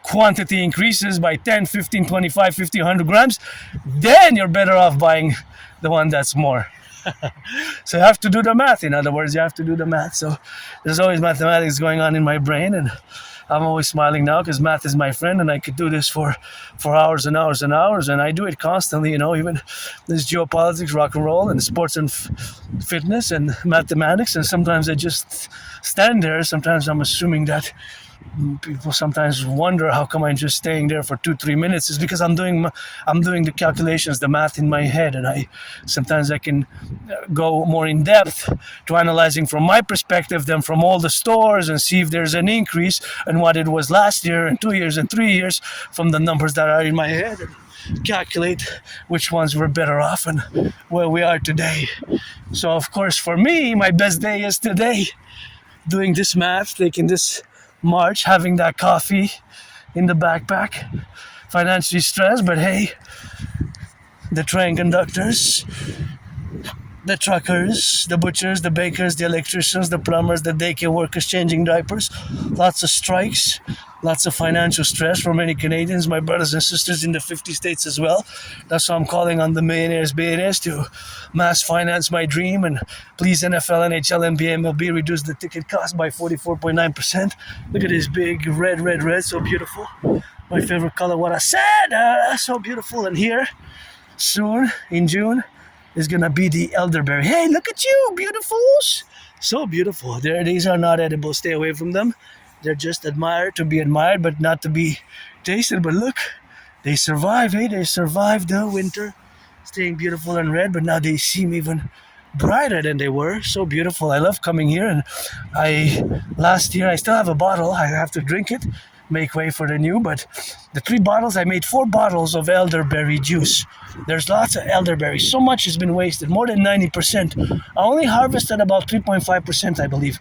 quantity increases by 10, 15, 25, 50, 100 grams, then you're better off buying the one that's more. So you have to do the math. In other words, you have to do the math. So there's always mathematics going on in my brain, and I'm always smiling now because math is my friend, and I could do this for hours and hours and hours, and I do it constantly, even there's geopolitics, rock and roll, and sports and fitness and mathematics, and sometimes I just stand there. Sometimes I'm assuming that people sometimes wonder how come I'm just staying there for 2-3 minutes. It's because I'm doing the calculations, the math in my head, and I can go more in depth to analyzing from my perspective than from all the stores, and see if there's an increase in what it was last year and 2 years and 3 years from the numbers that are in my head, and calculate which ones were better off and where we are today. So of course for me, my best day is today, doing this math, taking this march, having that coffee in the backpack, financially stressed, but hey, the train conductors, the truckers, the butchers, the bakers, the electricians, the plumbers, the daycare workers changing diapers, lots of strikes, lots of financial stress for many Canadians, my brothers and sisters in the 50 states as well. That's why I'm calling on the millionaires, billionaires to mass finance my dream, and please NFL, NHL, NBA, MLB reduce the ticket cost by 44.9%. Look at this big red, so beautiful. My favorite color, what I said, so beautiful. And here, soon, in June, is gonna be the elderberry. Hey, look at you, beautifuls! So beautiful. These are not edible, stay away from them. They're just to be admired, but not to be tasted. But look, they survive, They survived the winter, staying beautiful and red, but now they seem even brighter than they were. So beautiful. I love coming here, and last year, I still have a bottle. I have to drink it, make way for the new, but the 3 bottles, I made 4 bottles of elderberry juice. There's lots of elderberry. So much has been wasted, more than 90%. I only harvested about 3.5%, I believe,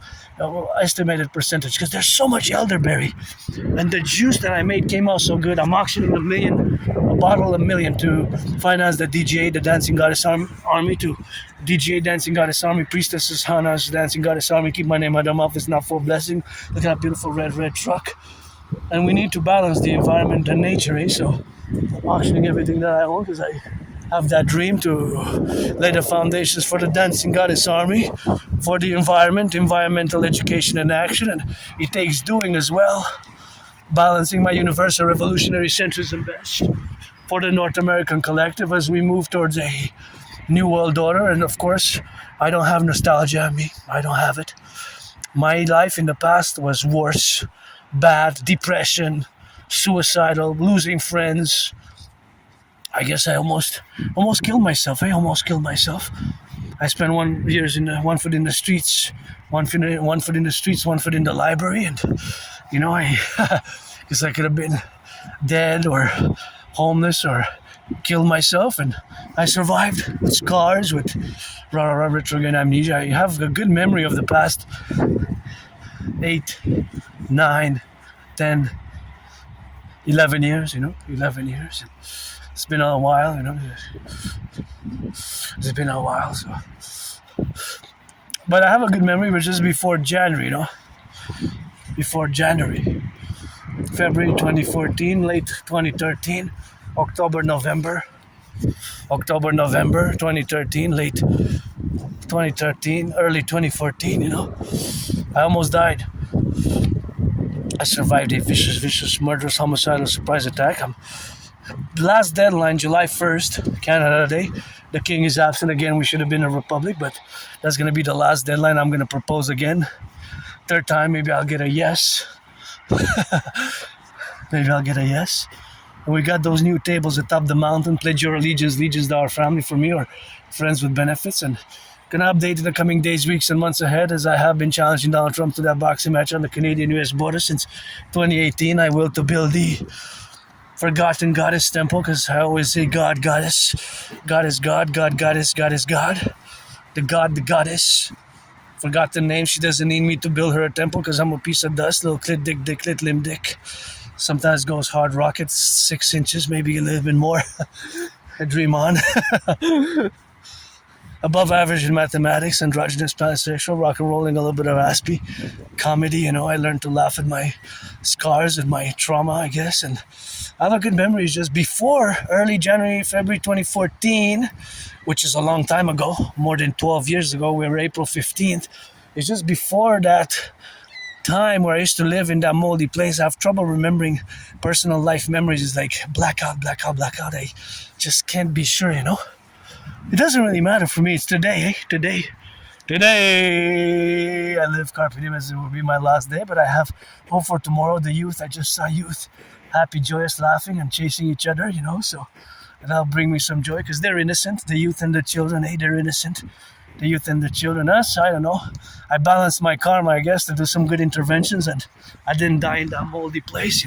estimated percentage, because there's so much elderberry. And the juice that I made came out so good. I'm auctioning a bottle $1 million to finance the DGA, the Dancing Goddess Army, to DGA Dancing Goddess Army, Priestesses Hannah's Dancing Goddess Army. Keep my name out of my mouth, it's not for blessing. Look at that beautiful red truck. And we need to balance the environment and nature, So I'm auctioning everything that I own, because I have that dream to lay the foundations for the Dancing Goddess Army, for the environment, environmental education and action. And it takes doing as well, balancing my universal revolutionary centrism best for the North American collective as we move towards a new world order. And of course, I don't have nostalgia in me. I don't have it. My life in the past was worse. Bad, depression, suicidal, losing friends. I guess I almost killed myself. I spent 1 year one foot in the streets, one foot in the streets, one foot in the library, and I guess I could have been dead or homeless or killed myself, and I survived with scars, with retrograde amnesia. I have a good memory of the past 8, 9, 10, 11 years, 11 years. It's been a while, It's been a while, so. But I have a good memory, which is before January, Before January. February 2014, late 2013, October, November 2013, late 2013, early 2014, I almost died. I survived a vicious, murderous, homicidal surprise attack. Last deadline, July 1st, Canada Day. The king is absent again. We should have been a republic, but that's going to be the last deadline. I'm going to propose again. Third time, maybe I'll get a yes. And we got those new tables atop the mountain. Pledge your allegiance to our family for me, or friends with benefits. And gonna update in the coming days, weeks, and months ahead, as I have been challenging Donald Trump to that boxing match on the Canadian-US border since 2018. I will to build the forgotten goddess temple, because I always say God, goddess. God is God, God, goddess, God is God. the god, the goddess. Forgot the name. She doesn't need me to build her a temple because I'm a piece of dust. Little clit, dick, clit, limb, dick. Sometimes goes hard rockets, 6 inches, maybe a little bit more. I dream on. Above average in mathematics, androgynous, pansexual, rock and rolling, a little bit of Aspiesque, comedy. I learned to laugh at my scars and my trauma, I guess. And I have a good memory just before early January, February 2014, which is a long time ago, more than 12 years ago. We were April 15th. It's just before that time where I used to live in that moldy place. I have trouble remembering personal life memories. It's like blackout. I just can't be sure, It doesn't really matter for me. It's today, Today. I live carpe diem as it will be my last day, but I have hope for tomorrow. The youth, I just saw youth, happy, joyous, laughing and chasing each other, so that'll bring me some joy because they're innocent. The youth and the children, they're innocent. The youth and the children, us, I don't know. I balanced my karma, I guess, to do some good interventions, and I didn't die in that moldy place,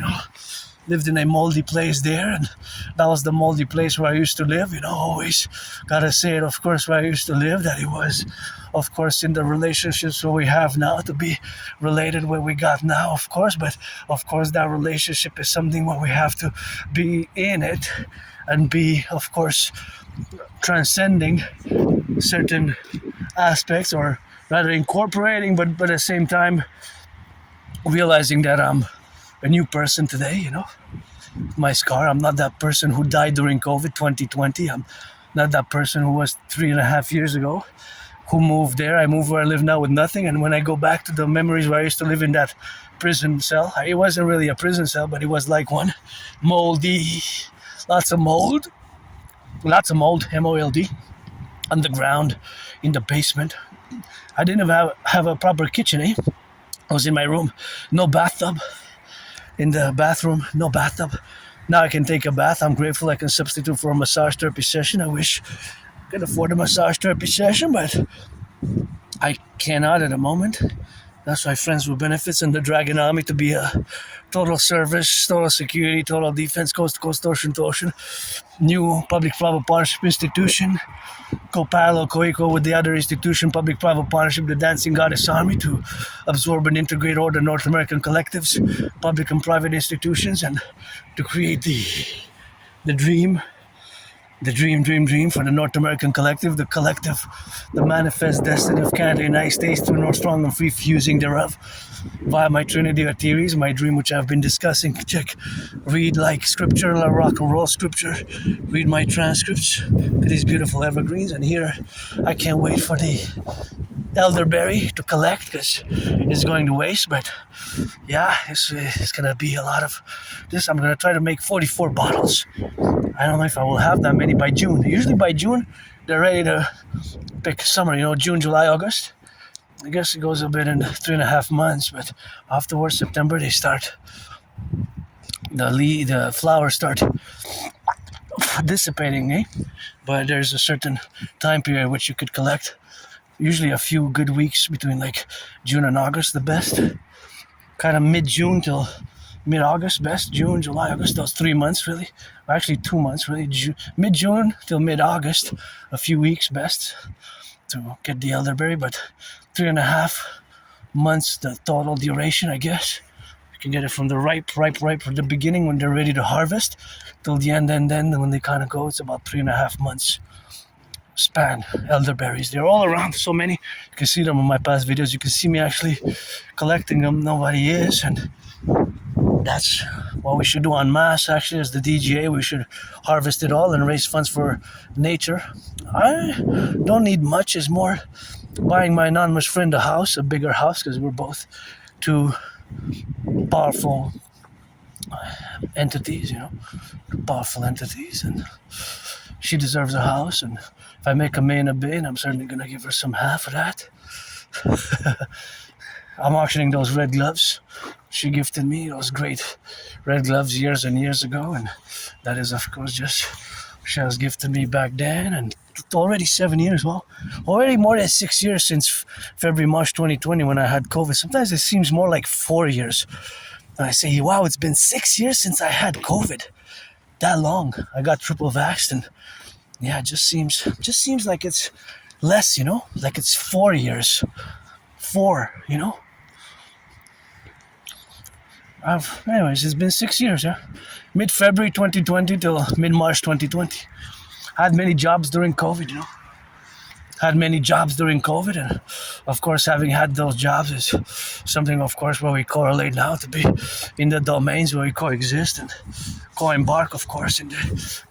Lived in a moldy place there, and that was the moldy place where I used to live, always gotta say it, of course, where I used to live, that it was, of course, in the relationships where we have now to be related where we got now, of course, but of course that relationship is something where we have to be in it and be, of course, transcending certain aspects, or rather incorporating, but at the same time realizing that I'm a new person today, my scar. I'm not that person who died during COVID 2020. I'm not that person who was 3.5 years ago, who moved there. I moved where I live now with nothing, and when I go back to the memories where I used to live in that prison cell, it wasn't really a prison cell, but it was like one. Moldy, lots of mold, MOLD, underground, in the basement. I didn't have a proper kitchen, I was in my room, no bathtub. In the bathroom, no bathtub. Now I can take a bath. I'm grateful I can substitute for a massage therapy session. I wish I could afford a massage therapy session, but I cannot at the moment. That's why Friends with Benefits and the Dragon Army to be a total service, total security, total defense, coast to coast, ocean to ocean. New public-private partnership institution, co-parallel, co-equal with the other institution, public-private partnership, the Dancing Goddess Army, to absorb and integrate all the North American collectives, public and private institutions, and to create the dream for the North American collective, the manifest destiny of Canada, United States, through North strong and free fusing thereof, via my Trinity of theories, my dream which I've been discussing. Check, read like scripture, like rock and roll scripture, read my transcripts, these beautiful evergreens, and here I can't wait for the elderberry to collect because it's going to waste, but yeah, it's gonna be a lot of this. I'm gonna try to make 44 bottles. I don't know if I will have that many by June. Usually by June, they're ready to pick summer, June, July, August. I guess it goes a bit in 3.5 months, but afterwards, September, they start, the flowers start dissipating, But there's a certain time period which you could collect. Usually a few good weeks between like June and August, the best. Kind of mid-June till mid-August, best. June, July, August, those 3 months really. Actually 2 months really. Mid-June till mid-August, a few weeks best to get the elderberry, but 3.5 months the total duration, I guess. You can get it from the ripe from the beginning when they're ready to harvest till the end, and then when they kind of go, it's about 3.5 months span. Elderberries, they're all around, so many. You can see them in my past videos. You can see me actually collecting them. Nobody is, and that's what we should do en masse. Actually, as the DGA, we should harvest it all and raise funds for nature. I don't need much. It's more buying my anonymous friend a house, a bigger house, because we're both two powerful entities, powerful entities, and she deserves a house, and if I make a million a bin, I'm certainly going to give her some half of that. I'm auctioning those red gloves. She gifted me those great red gloves years and years ago, and that is, of course, just she has gifted me back then, and already 7 years, well, already more than 6 years since February, March 2020 when I had COVID. Sometimes it seems more like 4 years. And I say, wow, it's been 6 years since I had COVID. That long. I got triple vaxxed, and yeah, it just seems like it's less, like it's 4 years. 4, Anyways, it's been 6 years, yeah. Mid-February 2020 till mid-March 2020. Had many jobs during COVID, Had many jobs during COVID, and of course, having had those jobs is something, of course, where we correlate now to be in the domains where we coexist and co-embark, of course, in the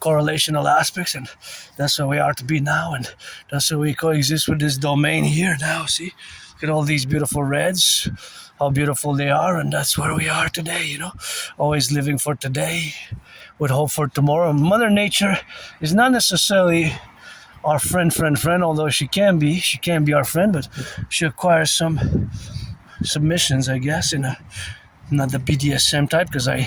correlational aspects, and that's where we are to be now, and that's where we coexist with this domain here now. See, look at all these beautiful reds, how beautiful they are, and that's where we are today. Always living for today, with hope for tomorrow. Mother Nature is not necessarily our friend, although she can be our friend, but she acquires some submissions, I guess, not the BDSM type, because I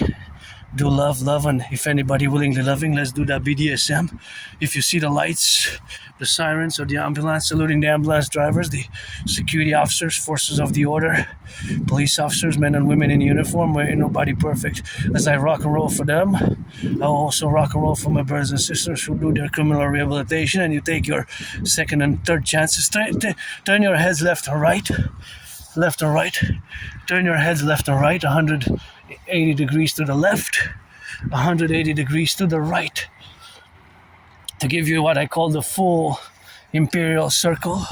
do love, and if anybody willingly loving, let's do that BDSM. If you see the lights, the sirens of the ambulance, saluting the ambulance drivers, the security officers, forces of the order, police officers, men and women in uniform, where ain't nobody perfect. As I rock and roll for them, I also rock and roll for my brothers and sisters who do their criminal rehabilitation, and you take your second and third chances. Turn your heads left and right. Turn your heads left and right, 180 degrees to the left, 180 degrees to the right, to give you what I call the full Imperial circle,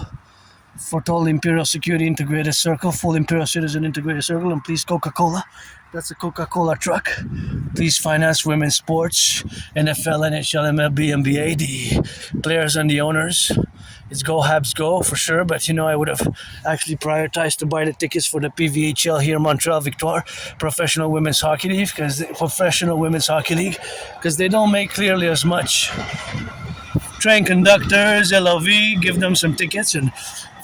for total Imperial security integrated circle, full Imperial citizen integrated circle. And please, Coca-Cola, that's a Coca-Cola truck. Please finance women's sports, NFL, NHL, MLB, NBA, the players and the owners. It's go Habs go for sure, but I would have actually prioritized to buy the tickets for the PVHL here in Montreal Victoire, Professional Women's Hockey League, because they don't make clearly as much. Train conductors, LOV, give them some tickets, and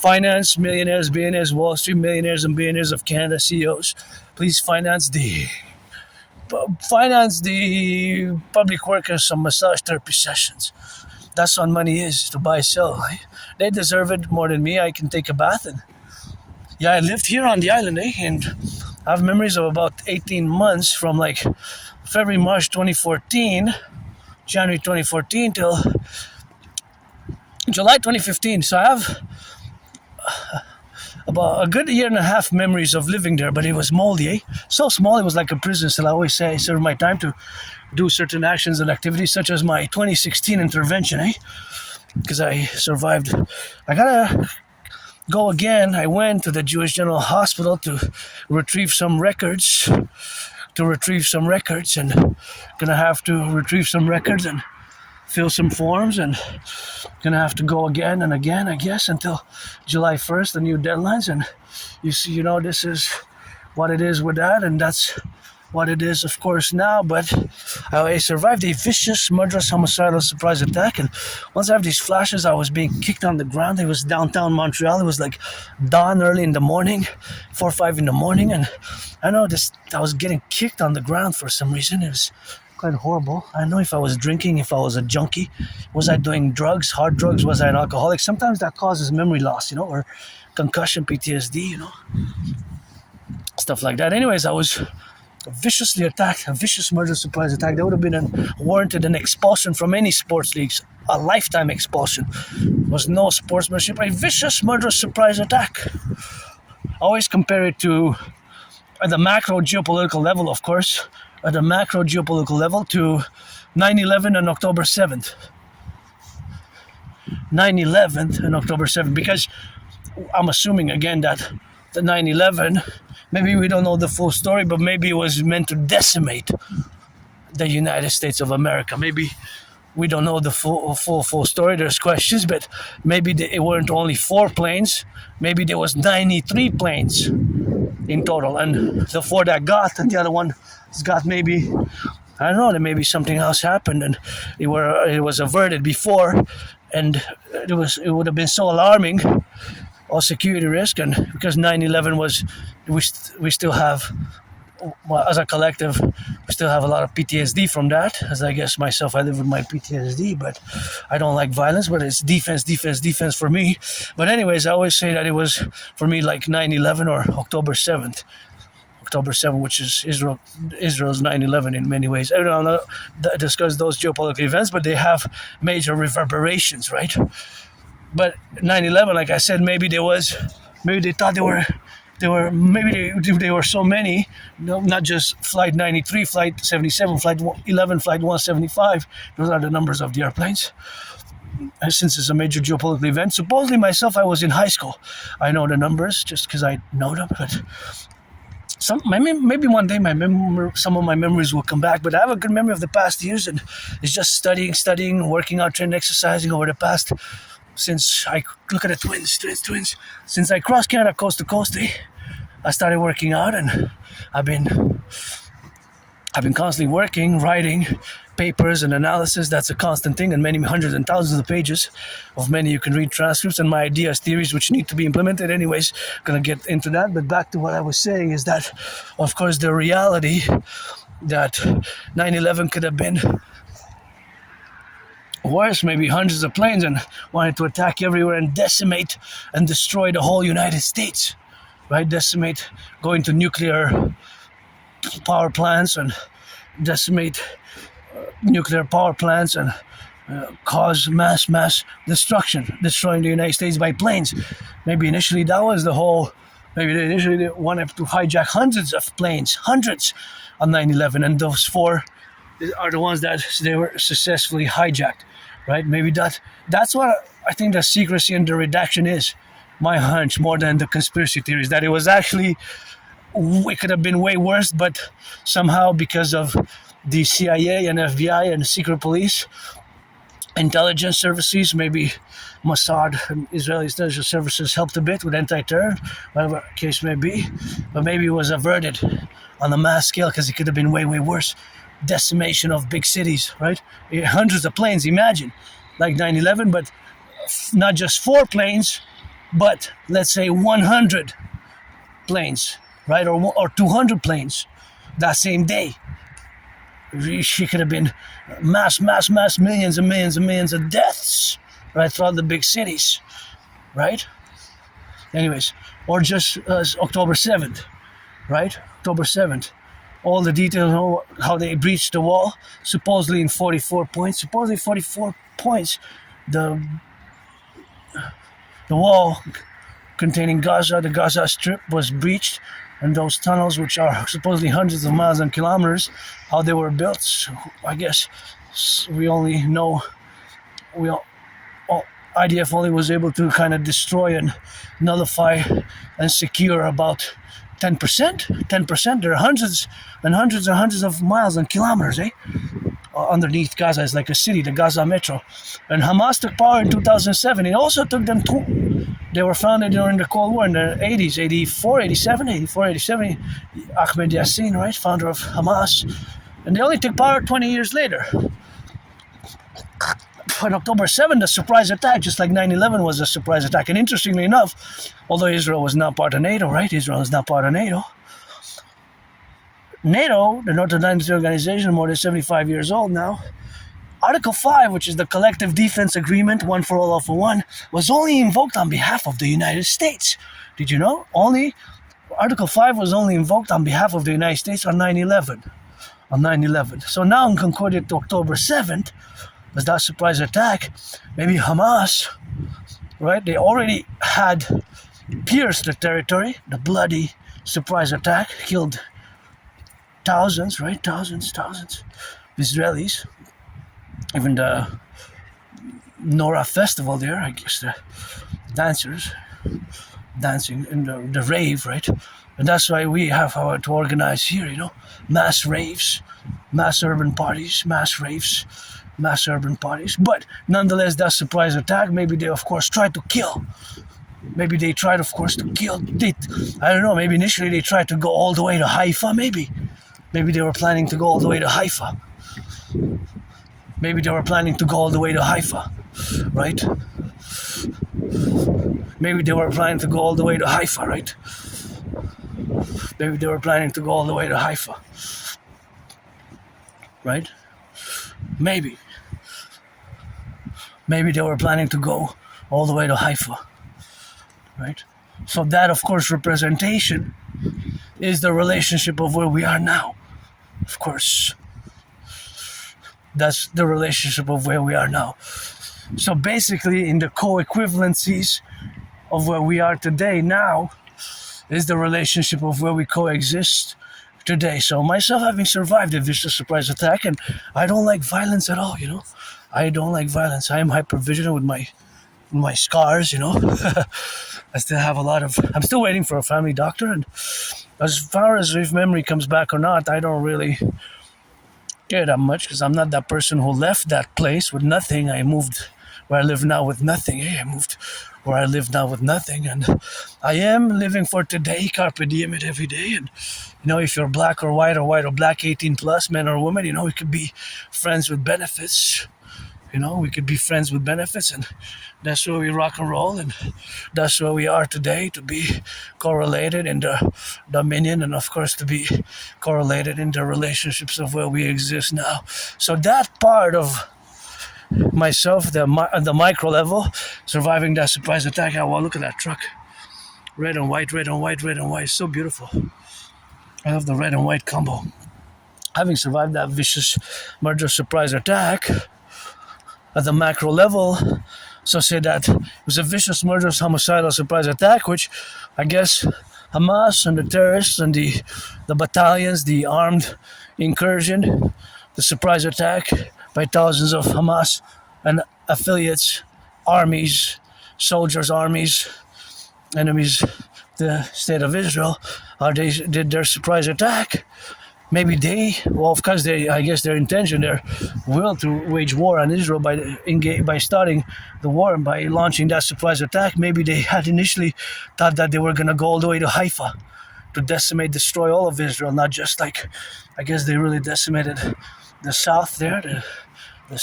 finance millionaires, billionaires, Wall Street millionaires and billionaires of Canada, CEOs. Please finance the public workers some massage therapy sessions. That's what money is, to buy, sell. Right? They deserve it more than me. I can take a bath. And yeah, I lived here on the island, and I have memories of about 18 months from like February, March 2014, January 2014 till July 2015. So I have about a good year and a half memories of living there, but it was moldy, So small, it was like a prison cell. I always say I served my time to do certain actions and activities, such as my 2016 intervention, because I survived. I gotta go again. I went to the Jewish General Hospital to retrieve some records, and gonna have to retrieve some records and fill some forms, and gonna have to go again and again, I guess, until July 1st, the new deadlines. And you see, this is what it is with that, and that's what it is, of course, now. But I survived a vicious, murderous, homicidal surprise attack, and once I have these flashes, I was being kicked on the ground. It was downtown Montreal. It was like dawn early in the morning, 4 or 5 in the morning, and I was getting kicked on the ground for some reason. It was quite horrible. I don't know if I was drinking, if I was a junkie. Was I doing drugs, hard drugs? Was I an alcoholic? Sometimes that causes memory loss, or concussion, PTSD, stuff like that. Anyways, I was viciously attacked, a vicious murder surprise attack. That would have been warranted an expulsion from any sports leagues, a lifetime expulsion. There was no sportsmanship, a vicious murder surprise attack. I always compare it to, at the macro geopolitical level, of course, at the macro geopolitical level, to 9/11 and October 7th. 9/11 and October 7th, because I'm assuming again that the 9/11, maybe we don't know the full story, but maybe it was meant to decimate the United States of America. Maybe we don't know the full story. There's questions, but maybe it weren't only 4 planes. Maybe there was 93 planes in total, and the 4 that got, and the other one has got maybe, I don't know, that maybe something else happened, and it was averted before, and it would have been so alarming, or security risk. And because 9/11 was, we still have, well, as a collective, we still have a lot of PTSD from that. As I guess myself, I live with my PTSD, but I don't like violence, but it's defense for me. But anyways, I always say that it was, for me, like 9/11 or October 7th. October 7th, which is Israel's 9/11 in many ways. I don't know, discuss those geopolitical events, but they have major reverberations, right? But 9/11, like I said, maybe they thought maybe they were so many, no, not just flight 93, flight 77, flight 11, flight 175. Those are the numbers of the airplanes. And since it's a major geopolitical event, supposedly myself, I was in high school. I know the numbers just because I know them, but maybe one day some of my memories will come back. But I have a good memory of the past years, and it's just studying, working out, training, exercising over the past. Since I look at the twins. Since I crossed Canada coast to coast, I started working out, and I've been constantly working, writing papers and analysis. That's a constant thing, and many hundreds and thousands of pages of many you can read transcripts and my ideas, theories which need to be implemented. Anyways, gonna get into that. But back to what I was saying is that, of course, the reality that 9/11 could have been worse, maybe hundreds of planes and wanted to attack everywhere and decimate and destroy the whole United States, right? Decimate, go into nuclear power plants and decimate nuclear power plants and cause mass destruction, destroying the United States by planes. Maybe initially that was the whole, maybe they initially wanted to hijack hundreds of planes, on 9/11, and those 4 are the ones that they were successfully hijacked, right? Maybe that's what I think the secrecy and the redaction is. My hunch, more than the conspiracy theories, that it was actually, it could have been way worse, but somehow because of the CIA and FBI and secret police, intelligence services, maybe Mossad and Israeli intelligence services helped a bit with anti-terror, whatever case may be, but maybe it was averted on a mass scale because it could have been way worse. Decimation of big cities, right? Hundreds of planes, imagine, like 9/11, but not just 4 planes, but let's say 100 planes, right? Or 200 planes that same day. She could have been mass, millions and millions of deaths, right, throughout the big cities, right? Anyways, or just October 7th, right? October 7th. All the details on how they breached the wall, supposedly in 44 points. Supposedly 44 points. The wall containing Gaza, the Gaza Strip, was breached, and those tunnels, which are supposedly hundreds of miles and kilometers, how they were built, I guess we only know, IDF only was able to kind of destroy and nullify and secure about 10%. There are hundreds and hundreds of miles and kilometers, underneath Gaza is like a city, the Gaza Metro. And Hamas took power in 2007. It also took them they were founded during the Cold War in the 80s, 84, 87. Ahmed Yassin, right, founder of Hamas. And they only took power 20 years later. On October 7th, the surprise attack, just like 9/11 was a surprise attack. And interestingly enough, although Israel was not part of NATO, right? Israel is not part of NATO. NATO, the North Atlantic Organization, more than 75 years old now. Article 5, which is the Collective Defense Agreement, one for all for one, was only invoked on behalf of the United States. Did you know? Article 5 was only invoked on behalf of the United States on 9/11. So now in concorded to October 7th, was that surprise attack, maybe Hamas, right? They already had pierced the territory, the bloody surprise attack, killed thousands, right? Thousands of Israelis. Even the Nora festival there, I guess the dancers dancing in the rave, right? And that's why we have to organize here, mass raves, mass urban parties, mass raves, mass urban parties. But nonetheless, that surprise attack, maybe they of course tried to kill. Maybe they tried, of course, to kill. I don't know, maybe initially they tried to go all the way to Haifa, maybe. Maybe they were planning to go all the way to Haifa. Maybe they were planning to go all the way to Haifa, right? Maybe they were planning to go all the way to Haifa, right? Maybe they were planning to go all the way to Haifa, right? Maybe they were planning to go all the way to Haifa, right? So that, of course, representation is the relationship of where we are now. Of course, that's the relationship of where we are now. So basically, in the co-equivalencies of where we are today now is the relationship of where we coexist today. So myself having survived a vicious surprise attack, and I don't like violence at all, I don't like violence. I am hyper-vigilant with my scars, I still have I'm still waiting for a family doctor, and as far as if memory comes back or not, I don't really care that much, because I'm not that person who left that place with nothing. I moved where I live now with nothing. I moved where I live now with nothing, and I am living for today, carpe diem it every day. And if you're black or white or black, 18 plus, man or woman, we could be friends with benefits. We could be friends with benefits, and that's where we rock and roll, and that's where we are today, to be correlated in the dominion, and of course to be correlated in the relationships of where we exist now. So that part of myself, the micro level, surviving that surprise attack. Oh, wow, look at that truck. Red and white, red and white, red and white. So beautiful. I love the red and white combo. Having survived that vicious murder surprise attack at the macro level, so say that it was a vicious murderous homicidal surprise attack, which I guess Hamas and the terrorists and the battalions, the armed incursion, the surprise attack by thousands of Hamas and affiliates, armies, soldiers, armies, enemies, the state of Israel, they did their surprise attack. Maybe of course, I guess their intention, their will to wage war on Israel by starting the war and by launching that surprise attack. Maybe they had initially thought that they were going to go all the way to Haifa to decimate, destroy all of Israel, not just I guess they really decimated the south there, the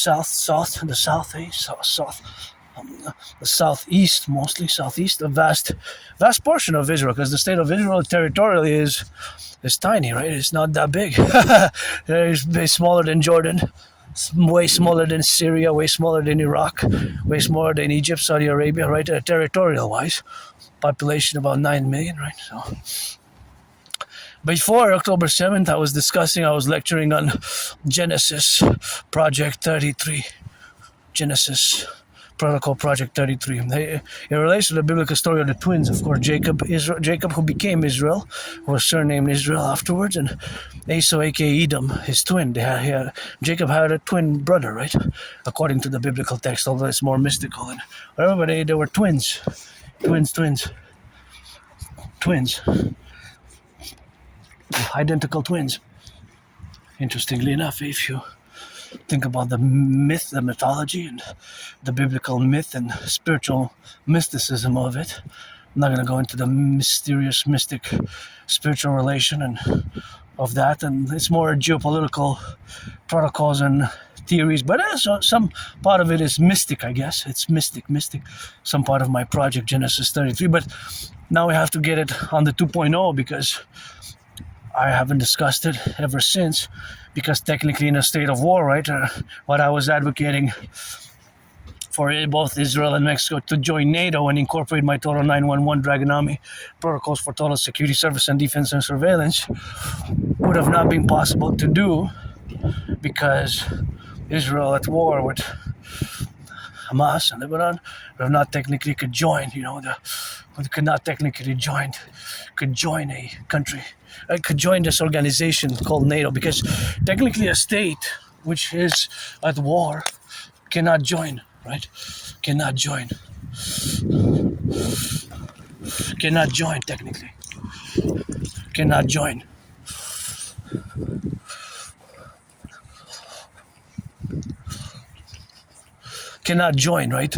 southeast, mostly southeast, a vast portion of Israel, because the state of Israel territorially is tiny, right? It's not that big. It's smaller than Jordan, way smaller than Syria, way smaller than Iraq, way smaller than Egypt, Saudi Arabia, right? Territorial-wise, population about 9 million, right? So before October 7th, I was lecturing on Genesis Project 33. Genesis Protocol Project 33. It relates to the biblical story of the twins, of course, Jacob, who became Israel, who was surnamed Israel afterwards, and Esau, aka Edom, his twin. Jacob had a twin brother, right? According to the biblical text, although it's more mystical. And whatever, but they were twins. Identical twins. Interestingly enough, if you think about the myth, the mythology, and the biblical myth and spiritual mysticism of it. I'm not going to go into the mysterious, mystic, spiritual relation and of that, and it's more geopolitical protocols and theories, but some part of it is mystic, I guess. It's mystic, some part of my project, Genesis 33, but now we have to get it on the 2.0 because I haven't discussed it ever since, because technically in a state of war, right, what I was advocating for both Israel and Mexico to join NATO and incorporate my total 911 Draconis protocols for total security, service and defense and surveillance would have not been possible to do because Israel at war with Hamas and Lebanon would have not technically could join, could not technically join a country. I could join this organization called NATO, because technically a state which is at war cannot join, right? Cannot join technically. Cannot join. Cannot join, right?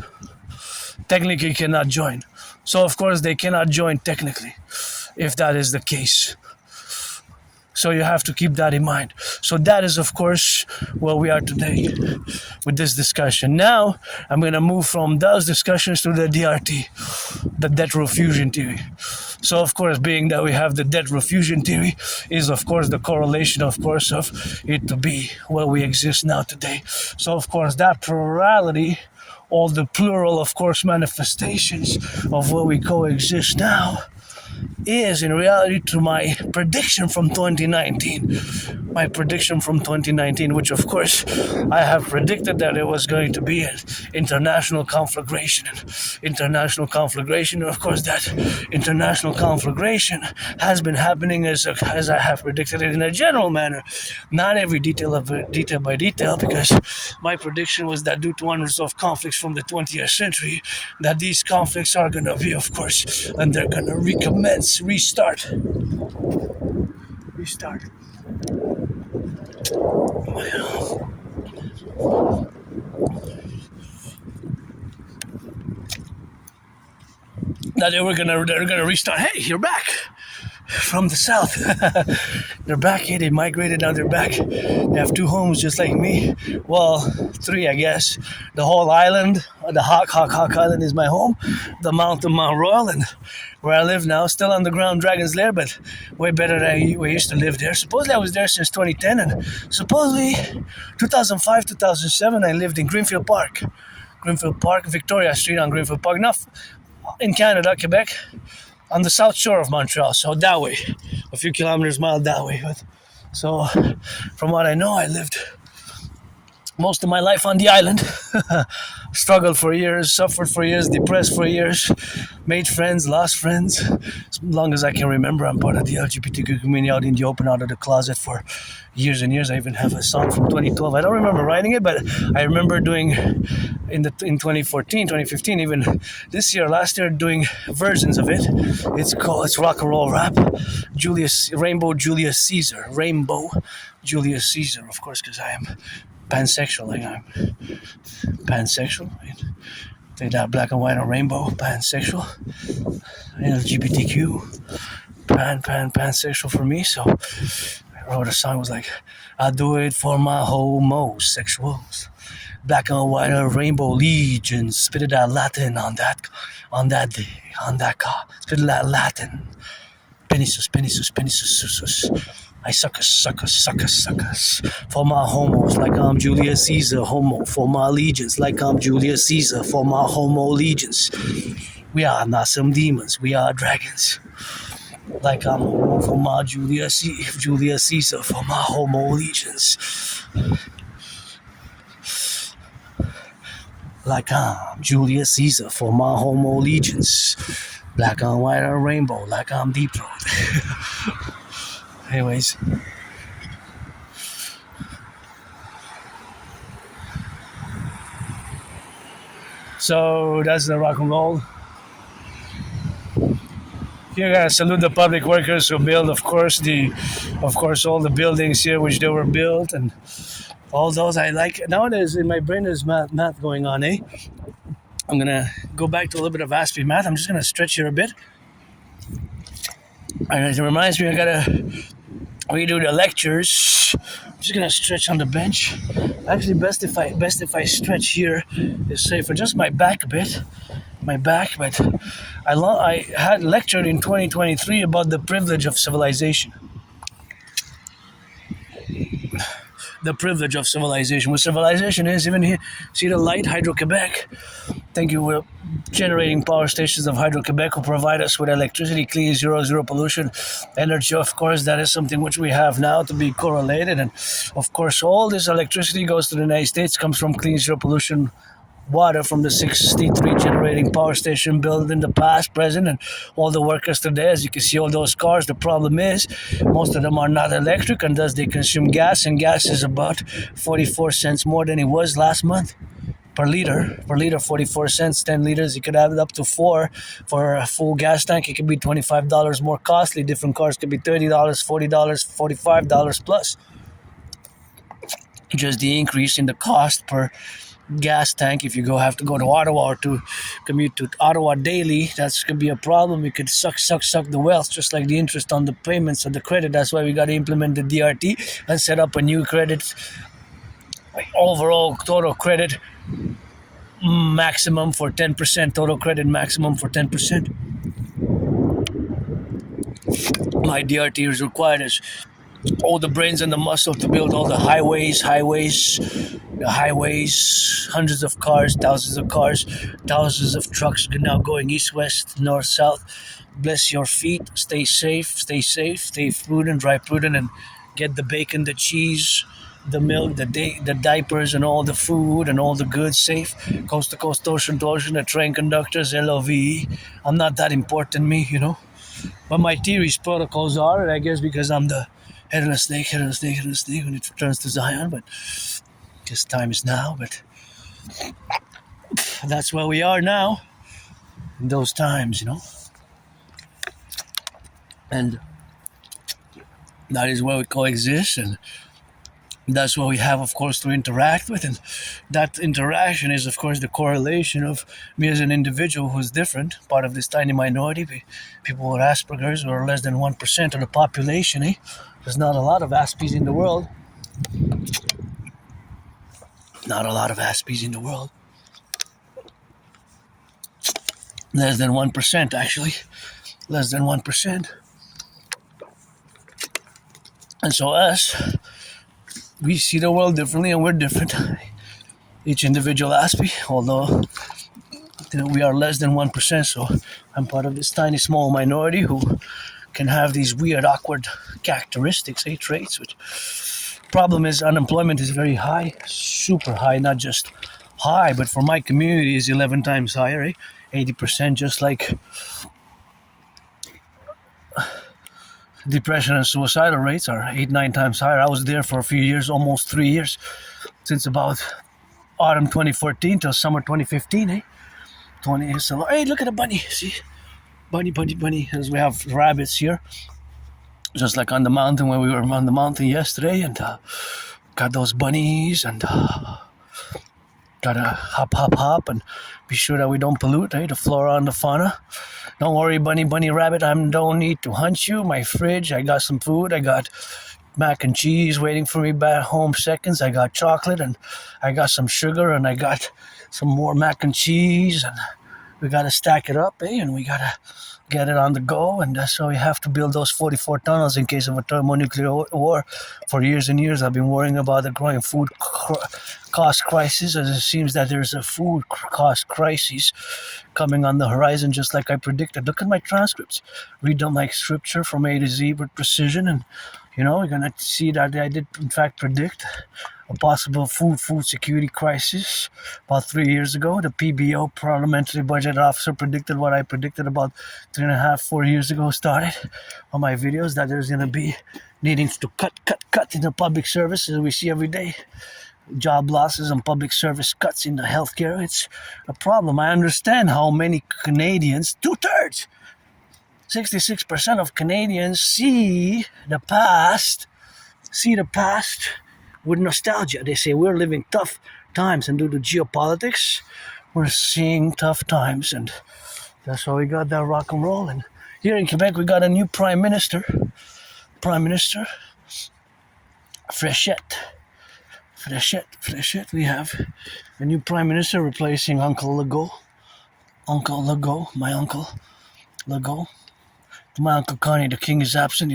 Technically cannot join. So of course they cannot join technically, if that is the case. So you have to keep that in mind. So that is, of course, where we are today with this discussion. Now, I'm going to move from those discussions to the DRT, the debt refusion theory. So, of course, being that we have the debt refusion theory is, of course, the correlation, of course, of it to be where we exist now today. So, of course, that plurality, all the plural, of course, manifestations of where we coexist now is in reality to my prediction from 2019. My prediction from 2019, which of course I have predicted that it was going to be an international conflagration. And of course that international conflagration has been happening as I have predicted it in a general manner. Not every detail by detail, because my prediction was that due to unresolved conflicts from the 20th century, that these conflicts are going to be, of course, and they're going to restart. That they're gonna restart. Hey, you're back from the south. They're back. Hey, they migrated. Now they're back. They have 2 homes just like me. Well, 3, I guess. The whole island, the Hawk Island is my home. The Mount Royal, and where I live now, still underground Dragon's Lair, but way better than we used to live there. Supposedly I was there since 2010, and supposedly 2005, 2007, I lived in Greenfield Park, Victoria Street on Greenfield Park. Not in Canada, Quebec, on the south shore of Montreal, so that way, a few kilometers mile that way. But so, from what I know, I lived most of my life on the island. Struggled for years, suffered for years, depressed for years, made friends, lost friends. As long as I can remember, I'm part of the LGBTQ community, out in the open, out of the closet for years and years. I even have a song from 2012. I don't remember writing it, but I remember doing in 2014, 2015, even this year, last year, doing versions of it. It's rock and roll rap. Rainbow Julius Caesar, of course, because I am pansexual. Right? Take that, black and white and rainbow, pansexual, LGBTQ, pansexual for me. So I wrote a song, was like, I do it for my homosexuals, black and white and rainbow legions. Spit it out Latin on that day, spit it out Latin. Penisus. I suckers. For my homos, like I'm Julius Caesar, homo. For my legions, like I'm Julius Caesar, for my homo legions. We are not some demons, we are dragons. Like I'm homo for my Julius Caesar, for my homo legions. Like I'm Julius Caesar, for my homo legions. Black and white and rainbow, like I'm deep throat. Anyways. So that's the rock and roll. Here I gotta salute the public workers who build, of course, all the buildings here which they were built, and all those I like. Nowadays in my brain there's math going on, eh? I'm gonna go back to a little bit of Aspiesque math. I'm just gonna stretch here a bit. And it reminds me, I gotta redo the lectures. I'm just gonna stretch on the bench. Actually, best if I stretch here is safer. Just my back a bit. But I had lectured in 2023 about the privilege of civilization. The privilege of civilization. What civilization is, even here, see the light, Hydro-Quebec. Thank you. We're generating power stations of Hydro-Quebec who provide us with electricity, clean, zero pollution energy. Of course, that is something which we have now to be correlated. And of course, all this electricity goes to the United States, comes from clean, zero pollution water from the 63 generating power station built in the past, present, and all the workers today. As you can see, all those cars, the problem is most of them are not electric, and thus they consume gas, and gas is about 44 cents more than it was last month per liter, 44 cents, 10 liters. You could have it up to 4 for a full gas tank. It could be $25 more costly. Different cars could be $30, $40, $45 plus. Just the increase in the cost per gas tank. If you have to go to Ottawa or to commute to Ottawa daily, that's could be a problem. It could suck the wealth, just like the interest on the payments of the credit. That's why we got to implement the DRT and set up a new credit, overall total credit maximum for 10%. Total credit maximum for 10%. My DRT is required as all the brains and the muscle to build all the highways, hundreds of cars, thousands of trucks now going east, west, north, south, Bless your feet. Stay safe. Stay prudent, dry prudent, and get the bacon, the cheese, the milk, the diapers, and all the food and all the goods safe. Coast to coast, ocean to ocean. The train conductors, LOVE. I'm not that important, me, you know. But my theories, protocols are, and I guess because I'm the head of the snake, when it returns to Zion. But this time is now. But that's where we are now. In those times, you know. And that is where we coexist, and that's what we have, of course, to interact with. And that interaction is, of course, the correlation of me as an individual who's different, part of this tiny minority, people with Asperger's, who are less than 1% of the population. There's not a lot of Aspies in the world. Not a lot of Aspies in the world. Less than 1%, actually. Less than 1%. And so us, we see the world differently, and we're different. Each individual Aspie, although we are less than 1%, so I'm part of this tiny small minority who can have these weird, awkward characteristics, traits. Which problem is, unemployment is very high, super high, not just high, but for my community is 11 times higher, 80%, just like depression and suicidal rates are 8-9 times higher. I was there for a few years, almost 3 years, since about autumn 2014 till summer 2015. 20 years. So, hey, look at the bunny. See, bunny. As we have rabbits here, just like on the mountain when we were on the mountain yesterday, and got those bunnies, and gotta hop, and be sure that we don't pollute, the flora and the fauna. Don't worry, bunny rabbit, I don't need to hunt you. My fridge, I got some food. I got mac and cheese waiting for me back home seconds. I got chocolate, and I got some sugar, and I got some more mac and cheese, and we gotta stack it up, and we gotta get it on the go. And that's why we have to build those 44 tunnels in case of a thermonuclear war. For years and years, I've been worrying about the growing food cost crisis, as it seems that there's a food cost crisis coming on the horizon, just like I predicted. Look at my transcripts. Read them like scripture from A to Z with precision, and you're going to see that I did, in fact, predict a possible food security crisis about 3 years ago. The PBO, Parliamentary Budget Officer, predicted what I predicted about 3.5-4 years ago, started on my videos, that there's going to be needing to cut in the public services we see every day. Job losses and public service cuts in the healthcare. It's a problem. I understand how many Canadians, 2/3, 66% of Canadians see the past with nostalgia. They say we're living tough times, and due to geopolitics, we're seeing tough times, and that's why we got that rock and roll. And here in Quebec, we got a new Prime Minister, Frechette. We have a new Prime Minister replacing Uncle Legault. My Uncle Legault. My Uncle Connie, the king is absent,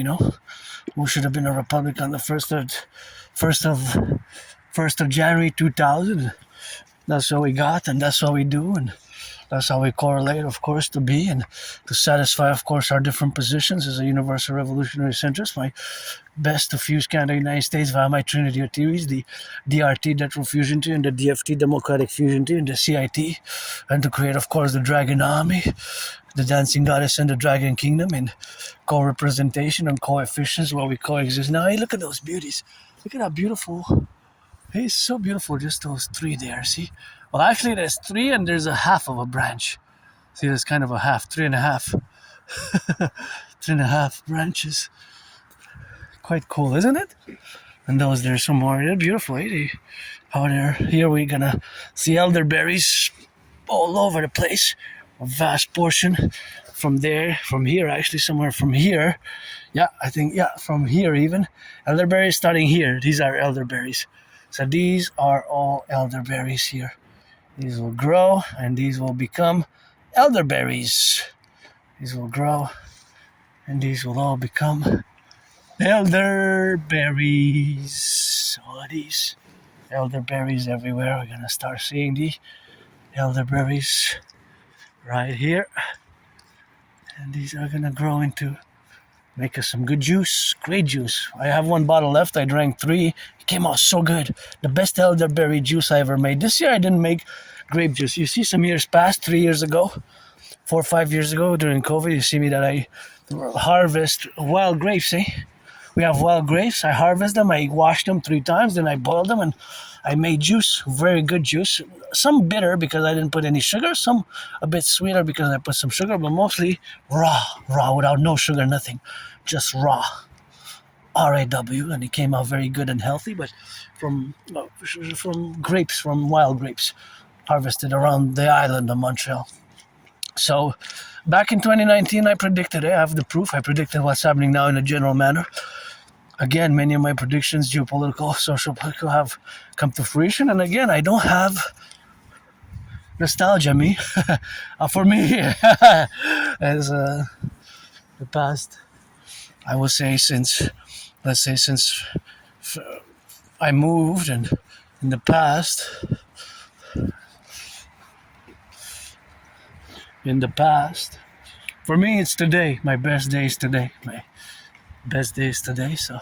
who should have been a Republic on the 1st of January 2000. That's what we got, and that's what we do, and that's how we correlate, of course, to be, and to satisfy, of course, our different positions as a universal revolutionary centrist. My best to fuse Canada and the United States via my Trinity of theories, the DRT, Death Fusion Theory, and the DFT, Democratic Fusion Theory, and the CIT, and to create, of course, the Dragon Army, the Dancing Goddess and the Dragon Kingdom, in co-representation and coefficients where we coexist. Now, hey, look at those beauties. Look at how beautiful. Hey, it's so beautiful, just those 3 there, see? Well, actually, there's 3, and there's a half of a branch. See, there's kind of a half, 3.5. 3.5 branches. Quite cool, isn't it? And those, there's some more. They're beautiful, out there. Here we're gonna see elderberries all over the place. A vast portion from here, actually, somewhere from here. Yeah, I think, from here even. Elderberries starting here. These are elderberries. So these are all elderberries here. These will grow, and these will become elderberries. These will grow, and these will all become elderberries. All of these elderberries everywhere. We're going to start seeing the elderberries right here. And these are gonna grow into, make us some good juice, great juice. I have one bottle left. I drank 3. It came out so good. The best elderberry juice I ever made. This year I didn't make grape juice. You see, some years past, 3 years ago, 4 or 5 years ago during COVID, you see me that I harvest wild grapes, eh? We have wild grapes. I harvest them. I wash them 3 times. Then I boil them and I made juice. Very good juice. Some bitter because I didn't put any sugar. Some a bit sweeter because I put some sugar. But mostly raw, without no sugar, nothing. Just raw. RAW. And it came out very good and healthy. But from grapes, from wild grapes. Harvested around the island of Montreal. So back in 2019, I predicted it. I have the proof. I predicted what's happening now in a general manner. Again, many of my predictions, geopolitical, social, political, have come to fruition. And again, I don't have nostalgia, for me, as the past, I will say since I moved, and in the past, for me, it's today. My best day is today. So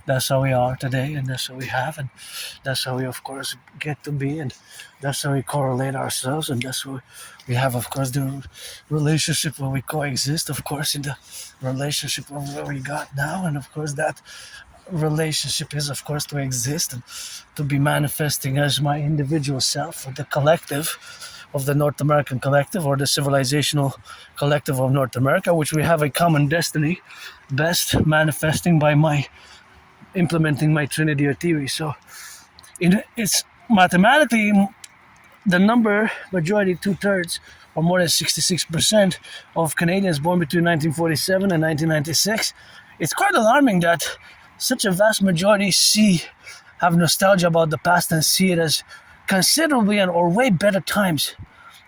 that's how we are today, and that's how we have, and that's how we, of course, get to be, and that's how we correlate ourselves, and that's how we have, of course, the relationship where we coexist, of course, in the relationship of where we got now, and of course that relationship is, of course, to exist and to be manifesting as my individual self, or the collective of the North American collective, or the civilizational collective of North America, which we have a common destiny, best manifesting by my implementing my Trinity or theory. So it's mathematically the number majority, 2/3 or more than 66% of Canadians born between 1947 and 1996. It's quite alarming that such a vast majority have nostalgia about the past and see it as considerably or way better times.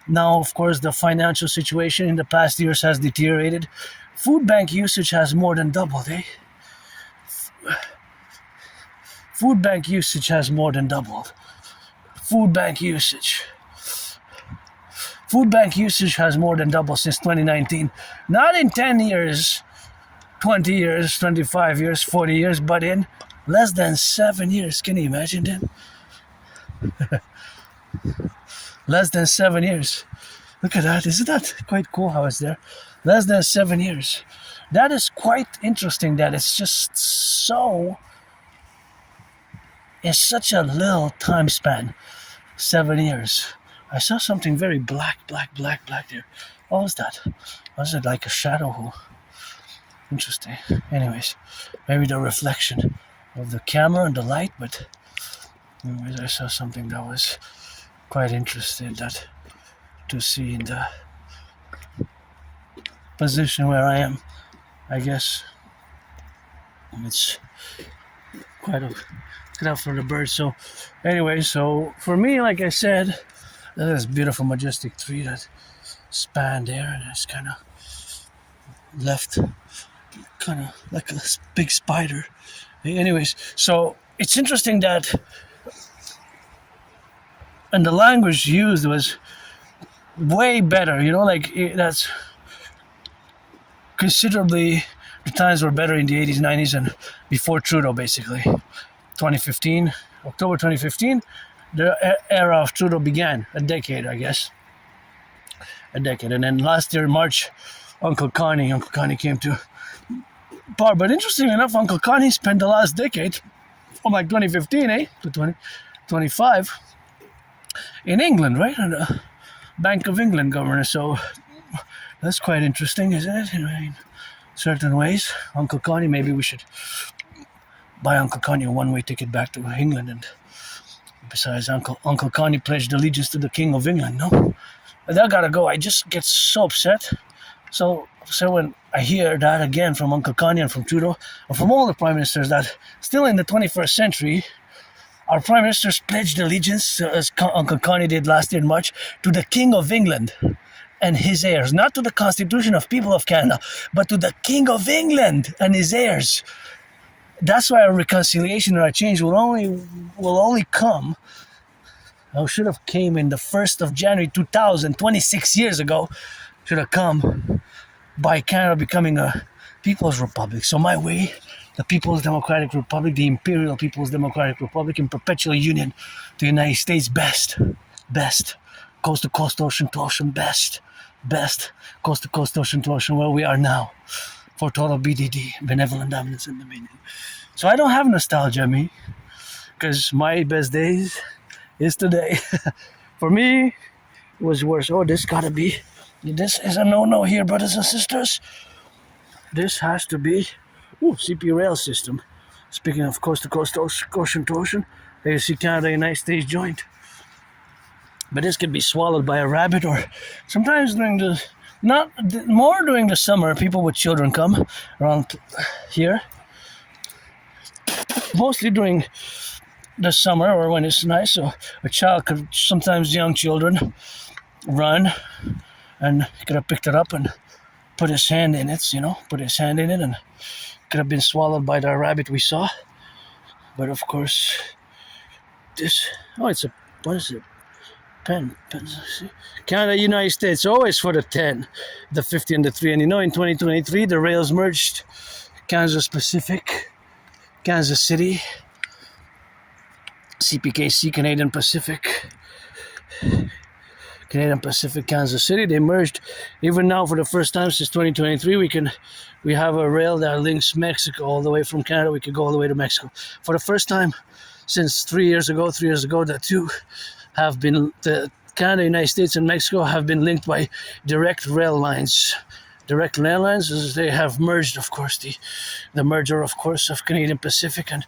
Now, of course, the financial situation in the past years has deteriorated. Food bank usage has more than doubled, eh? Food bank usage has more than doubled. Food bank usage has more than doubled since 2019. Not in 10 years, 20 years, 25 years, 40 years, but in less than 7 years. Can you imagine that? Less than 7 years. Look at that. Isn't that quite cool how it's there? Less than 7 years. That is quite interesting that it's just so... in such a little time span. 7 years. I saw something very black there. What was that? Was it like a shadow? Interesting. Anyways, maybe the reflection of the camera and the light, but anyways, I saw something that was quite interesting to see in the position where I am. I guess it's quite a get out for the birds. So anyway, so for me, like I said, there's beautiful majestic tree that span there, and it's kind of left kind of like a big spider. Anyways, so it's interesting that, and the language used was way better, like that's considerably, the times were better in the 80s, 90s, and before Trudeau, basically. 2015, October 2015, the era of Trudeau began, a decade, I guess. And then last year, March, Uncle Connie came to power. But interestingly enough, Uncle Connie spent the last decade, from like 2015, to 2025, in England, right? And the Bank of England governor. So that's quite interesting, isn't it? In certain ways. Uncle Connie, maybe we should buy Uncle Connie a one-way ticket back to England. And besides, Uncle Connie pledged allegiance to the King of England, no? But that gotta go. I just get so upset. So when I hear that again from Uncle Connie and from Trudeau, and from all the prime ministers, that still in the 21st century, our prime ministers pledged allegiance, as Uncle Connie did last year in March, to the King of England and his heirs. Not to the Constitution of People of Canada, but to the King of England and his heirs. That's why our reconciliation or our change will only come, or should have came in the 1st of January 2000, 26 years ago, should have come by Canada becoming a People's Republic. So my way, the People's Democratic Republic, the Imperial People's Democratic Republic in perpetual union to the United States, best, coast to coast, ocean to ocean, best, coast to coast, ocean to ocean, where we are now, for total BDD, benevolent dominance and dominion. So I don't have nostalgia, me, because my best days is today. For me, it was worse. Oh, this is a no-no here, brothers and sisters. This has to be CP rail system. Speaking of coast to coast, ocean to ocean, there you see Canada, United States joint. But this can be swallowed by a rabbit, or sometimes during during the summer, people with children come around here. Mostly during the summer or when it's nice, so a child could, sometimes young children, run and could have picked it up and put his hand in it, and could have been swallowed by the rabbit we saw. But of course, what is it? Pen. Canada, United States, always for the 10, the 50 and the 3. And in 2023, the rails merged. Kansas Pacific, Kansas City, CPKC, Canadian Pacific, Kansas City, they merged. Even now, for the first time since 2023, we have a rail that links Mexico all the way from Canada. We could go all the way to Mexico. For the first time since 3 years ago, the two have been, the Canada, United States, and Mexico have been linked by direct rail lines. As they have merged, of course, the merger, of course, of Canadian Pacific and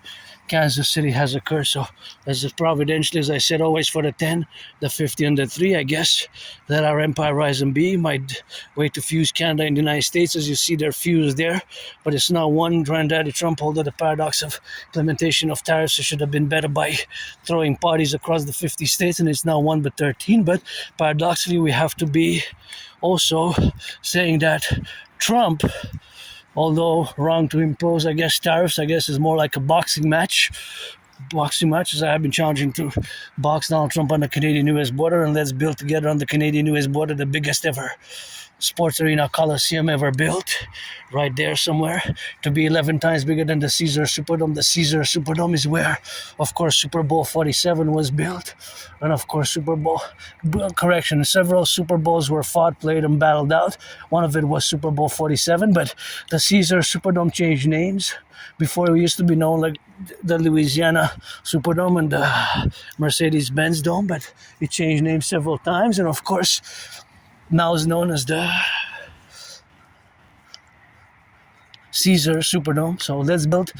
Kansas City has occurred. So as providentially, as I said, always for the 10, the 50 and the 3, I guess, let our empire rise and be. Might way to fuse Canada and the United States, as you see they're fused there, but it's now one. Granddaddy Trump, although the paradox of implementation of tariffs, it should have been better by throwing parties across the 50 states, and it's now 1 but 13. But paradoxically, we have to be also saying that Trump, although wrong to impose, I guess, tariffs, I guess is more like a boxing match, as I have been challenging to box Donald Trump on the Canadian-US border, and let's build together on the Canadian-US border the biggest ever sports arena coliseum ever built, right there somewhere, to be 11 times bigger than the Caesar Superdome. The Caesar Superdome is where, of course, Super Bowl 47 was built, and of course, several Super Bowls were fought, played, and battled out. One of it was Super Bowl 47, but the Caesar Superdome changed names. Before, it used to be known like the Louisiana Superdome and the Mercedes-Benz Dome, but it changed names several times, and of course, now is known as the Caesar Superdome. So let's build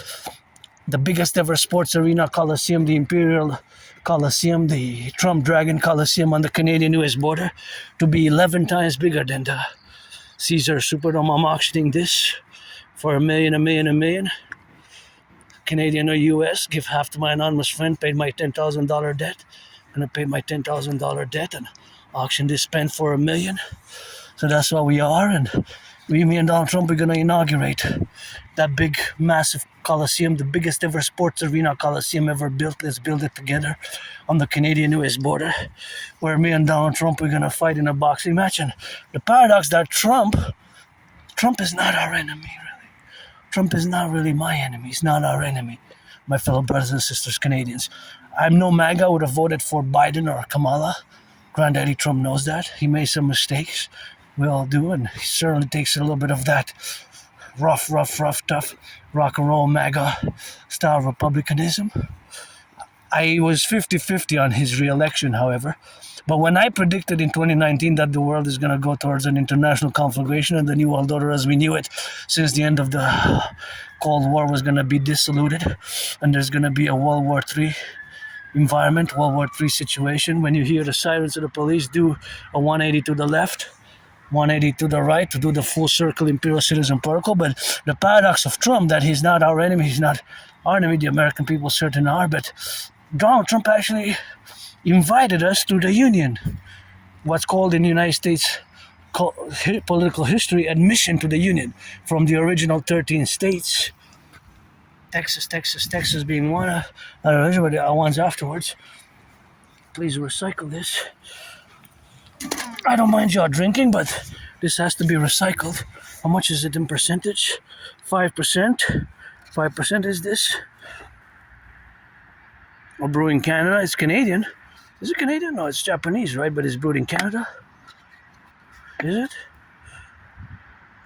the biggest ever sports arena coliseum, the Imperial Coliseum, the Trump Dragon Coliseum on the Canadian-US border, to be 11 times bigger than the Caesar Superdome. I'm auctioning this for $1 million. Canadian or US, give half to my anonymous friend, paid my $10,000 debt. I'm gonna pay my $10,000 debt and auction this pen for $1 million. So that's what we are, and me and Donald Trump are gonna inaugurate that big, massive coliseum, the biggest ever sports arena coliseum ever built. Let's build it together on the Canadian-US border, where me and Donald Trump are gonna fight in a boxing match. And the paradox that Trump is not our enemy, really. Trump is not really my enemy. He's not our enemy, my fellow brothers and sisters Canadians. I'm no MAGA. I would have voted for Biden or Kamala. Granddaddy Trump knows that. He made some mistakes. We all do, and he certainly takes a little bit of that rough, tough, rock and roll MAGA style republicanism. I was 50-50 on his re-election, however. But when I predicted in 2019 that the world is going to go towards an international conflagration and the New World Order as we knew it since the end of the Cold War was going to be dissoluted, and there's going to be a World War III environment, World War III situation, when you hear the sirens of the police, do a 180 to the left, 180 to the right, to do the full circle imperial citizen protocol. But the paradox of Trump, that he's not our enemy, he's not our enemy, the American people certainly are, but Donald Trump actually invited us to the Union, what's called in the United States political history, admission to the Union, from the original 13 states, Texas being one, but the ones afterwards. Please recycle this. I don't mind y'all drinking, but This has to be recycled. How much is it in percentage? 5%. 5% is this. Or brewed in Canada. It's Canadian. Is it Canadian? No, it's Japanese, right? But it's brewed in Canada. Is it?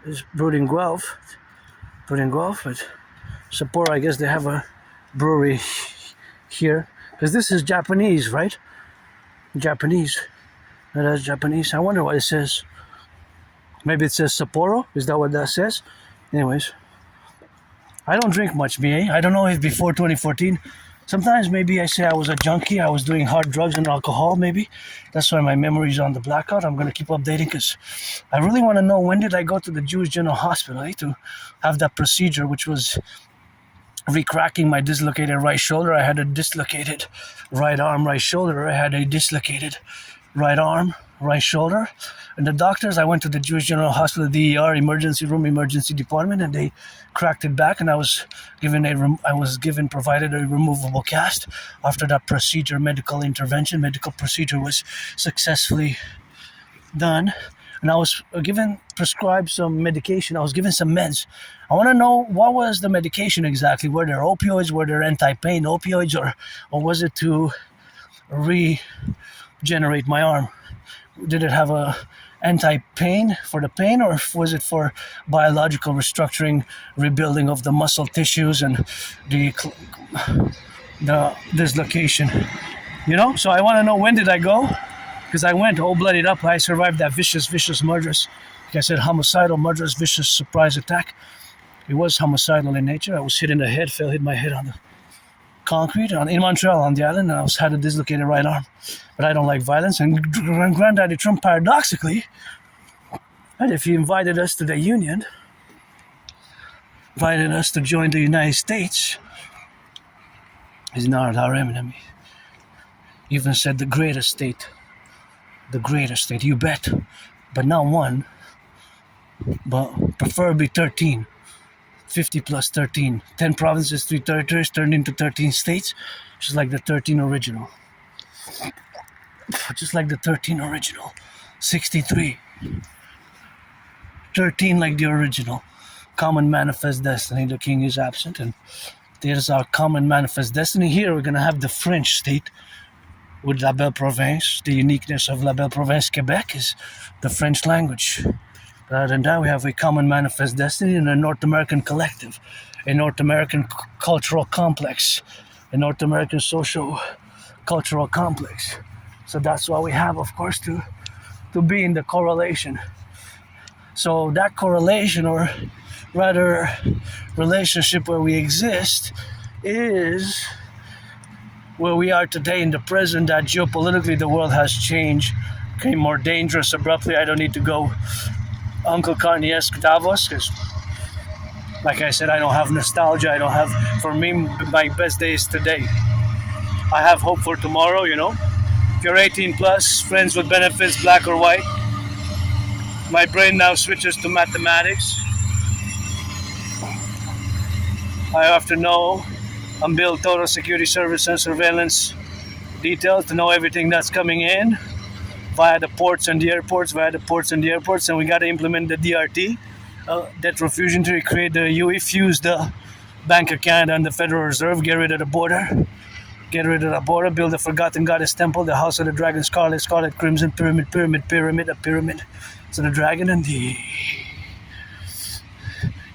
It's brewed in Guelph. Brewed in Guelph, but Sapporo, I guess they have a brewery here. Because this is Japanese, right? Japanese. That is Japanese. I wonder what it says. Maybe it says Sapporo. Is that what that says? Anyways. I don't drink much, me. I don't know if before 2014. Sometimes maybe I say I was a junkie. I was doing hard drugs and alcohol, maybe. That's why my memory's on the blackout. I'm going to keep updating because I really want to know when did I go to the Jewish General Hospital to have that procedure, which was recracking my dislocated right shoulder. I had a dislocated right arm, right shoulder. I had a dislocated right arm, right shoulder. And the doctors, I went to the Jewish General Hospital, DER, emergency room, emergency department, and they cracked it back, and I was provided a removable cast. After that procedure, medical procedure was successfully done, and I was prescribed some medication. I was given some meds. I want to know, what was the medication exactly? Were there opioids? Were there anti-pain opioids? Or was it to regenerate my arm? Did it have a anti-pain for the pain, or was it for biological restructuring, rebuilding of the muscle tissues and the dislocation? So I want to know, when did I go? Because I went all bloodied up. I survived that vicious murderous, like I said, homicidal, murderous, vicious surprise attack. It was homicidal in nature. I was hit in the head, hit my head on the concrete in Montreal on the island, and I had a dislocated right arm. But I don't like violence. And Granddaddy Trump, paradoxically, and if he invited us to the Union, invited us to join the United States, he's not our enemy. Even said the greatest state, you bet, but not one, but preferably 13. 50 plus 13. 10 provinces, 3 territories turned into 13 states, just like the 13 original. 63. 13 like the original. Common manifest destiny. The king is absent, and there's our common manifest destiny. Here we're going to have the French state with La Belle Province. The uniqueness of La Belle Province, Quebec, is the French language. Other than that, we have a common manifest destiny and a North American collective, a North American cultural complex, a North American social cultural complex. So that's why we have, of course, to be in the correlation. So that correlation, or rather relationship where we exist, is where we are today in the present, that geopolitically the world has changed, became more dangerous abruptly. I don't need to go Uncle Carney-esque Davos, because like I said, I don't have nostalgia. For me, my best day is today. I have hope for tomorrow, If you're 18 plus, friends with benefits, black or white. My brain now switches to mathematics. I have to know and build total security service and surveillance details to know everything that's coming in via the ports and the airports, and we got to implement the DRT, debt refusion, to create the UE, fuse the Bank of Canada and the Federal Reserve, get rid of the border, build the Forgotten Goddess Temple, the House of the Dragon, Scarlet Crimson, Pyramid. So the dragon and the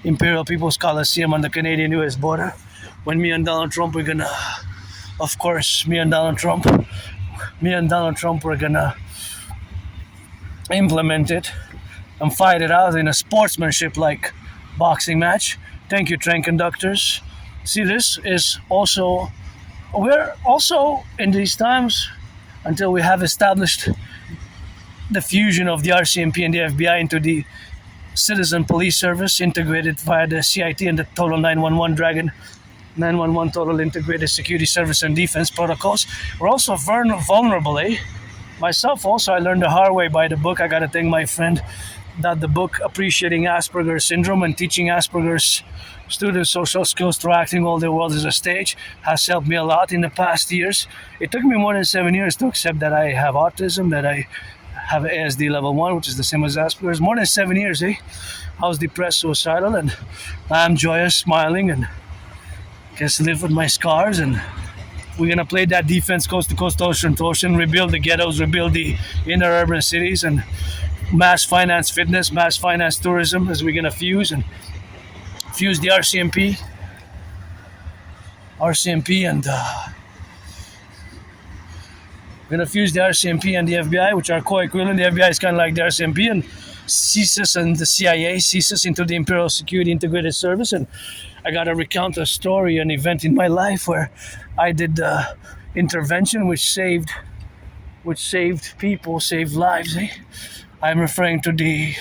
Imperial People's Coliseum on the Canadian-US border. When me and Donald Trump, we're gonna, of course, we're gonna implement it and fight it out in a sportsmanship-like boxing match. Thank you, train conductors. See, this is also, we're also in these times, until we have established the fusion of the RCMP and the FBI into the citizen police service, integrated via the CIT and the Total 911 Dragon 911 Total Integrated Security Service and Defense protocols. We're also vulnerable, Myself also, I learned the hard way by the book. I gotta thank my friend that the book, Appreciating Asperger's Syndrome and Teaching Asperger's Students Social Skills Through Acting All the World as a Stage, has helped me a lot in the past years. It took me more than 7 years to accept that I have autism, that I have an ASD level 1, which is the same as Asperger's. More than 7 years, I was depressed, suicidal, and I'm joyous, smiling, and just live with my scars. And we're gonna play that defense coast to coast, ocean to ocean, rebuild the ghettos, rebuild the inner urban cities, and mass finance fitness, mass finance tourism, as we're gonna fuse the RCMP and we're gonna fuse the RCMP and the FBI, which are co-equivalent. The FBI is kind of like the RCMP, and CSIS and the CIA, CSIS into the Imperial Security Integrated Service. And I gotta recount a story, an event in my life where I did intervention which saved people, saved lives. I'm referring to the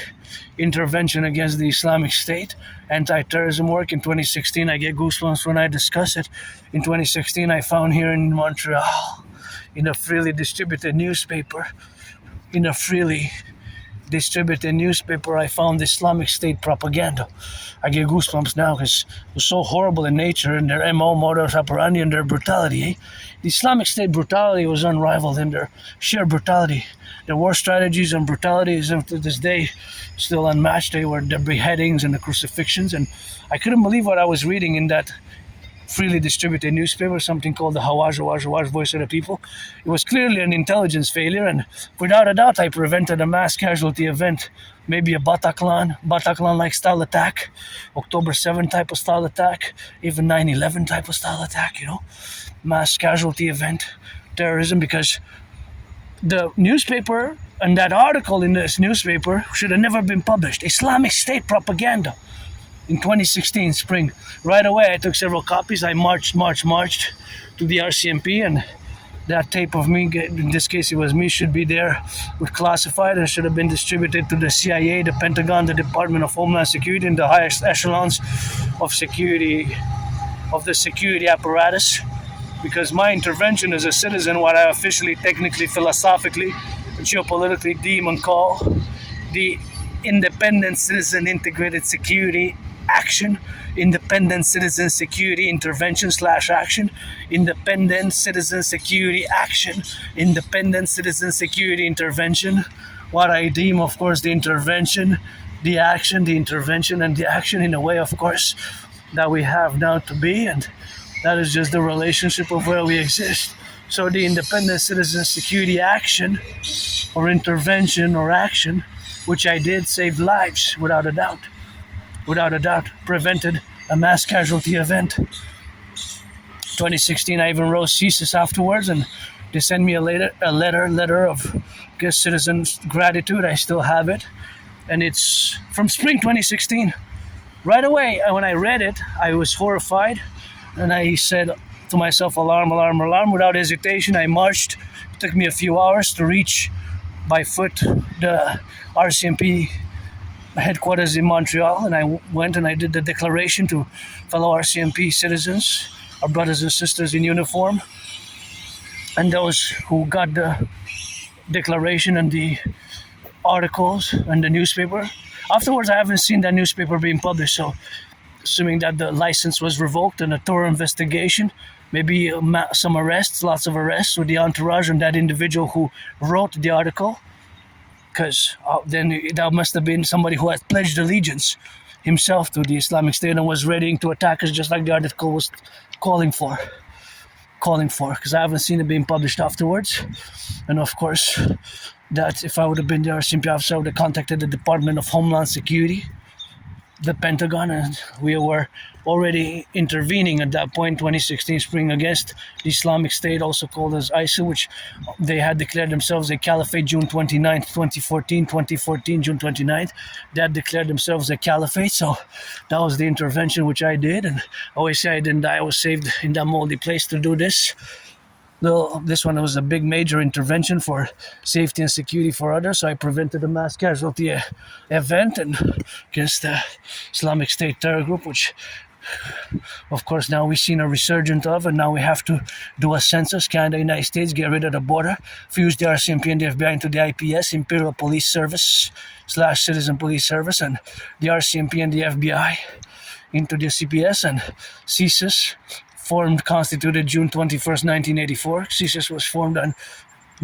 intervention against the Islamic State, anti-terrorism work in 2016. I get goosebumps when I discuss it. In 2016, I found here in Montreal, in a freely distributed newspaper, I found Islamic State propaganda. I get goosebumps now because it was so horrible in nature, and their MO, modus operandi, and their brutality. The Islamic State brutality was unrivaled in their sheer brutality. Their war strategies and brutality is to this day still unmatched. They were the beheadings and the crucifixions, and I couldn't believe what I was reading in that freely distributed newspaper, something called the Hawaj Voice of the People. It was clearly an intelligence failure, and without a doubt I prevented a mass casualty event, maybe a Bataclan-like style attack, October 7 type of style attack, even 9/11 type of style attack, mass casualty event, terrorism, because the newspaper and that article in this newspaper should have never been published. Islamic State propaganda. In 2016 spring, right away I took several copies. I marched to the RCMP, and that tape of me, in this case it was me, should be there with classified and should have been distributed to the CIA, the Pentagon, the Department of Homeland Security, and the highest echelons of security, of the security apparatus. Because my intervention as a citizen, what I officially, technically, philosophically, geopolitically deem and call the Independent Citizen Integrated Security Action, Independent Citizen Security Intervention / Action, Independent Citizen Security Action, Independent Citizen Security Intervention. What I deem, of course, the intervention, the action, the intervention, and the action in a way, of course, that we have now to be, and that is just the relationship of where we exist. So the Independent Citizen Security Action, or intervention or action, which I did, saved lives, without a doubt, prevented a mass casualty event. 2016, I even wrote CSIS afterwards, and they sent me a letter of citizen gratitude. I still have it, and it's from spring 2016. Right away, when I read it, I was horrified, and I said to myself, alarm, alarm, alarm. Without hesitation, I marched. It took me a few hours to reach by foot the RCMP headquarters in Montreal, and I went and I did the declaration to fellow RCMP citizens, our brothers and sisters in uniform, and those who got the declaration and the articles and the newspaper. Afterwards, I haven't seen that newspaper being published, so assuming that the license was revoked and a thorough investigation, maybe some arrests, lots of arrests with the entourage and that individual who wrote the article, because then that must have been somebody who had pledged allegiance himself to the Islamic State and was ready to attack us, just like the article was calling for, because I haven't seen it being published afterwards. And of course, that if I would have been the RCMP officer, I would have contacted the Department of Homeland Security, the Pentagon, and we were already intervening at that point, 2016 spring, against the Islamic State, also called as ISIL, which they had declared themselves a caliphate June 29th, 2014, June 29th. They had declared themselves a caliphate, so that was the intervention which I did, and I always say I didn't die, I was saved in that moldy place to do this. This one was a big major intervention for safety and security for others, so I prevented a mass casualty event and against the Islamic State terror group, which of course now we've seen a resurgence of, and now we have to do a census, Canada, United States, get rid of the border, fuse the RCMP and the FBI into the IPS, Imperial Police Service / Citizen Police Service, and the RCMP and the FBI into the CPS, and CSIS, constituted June 21st, 1984. CSIS was formed on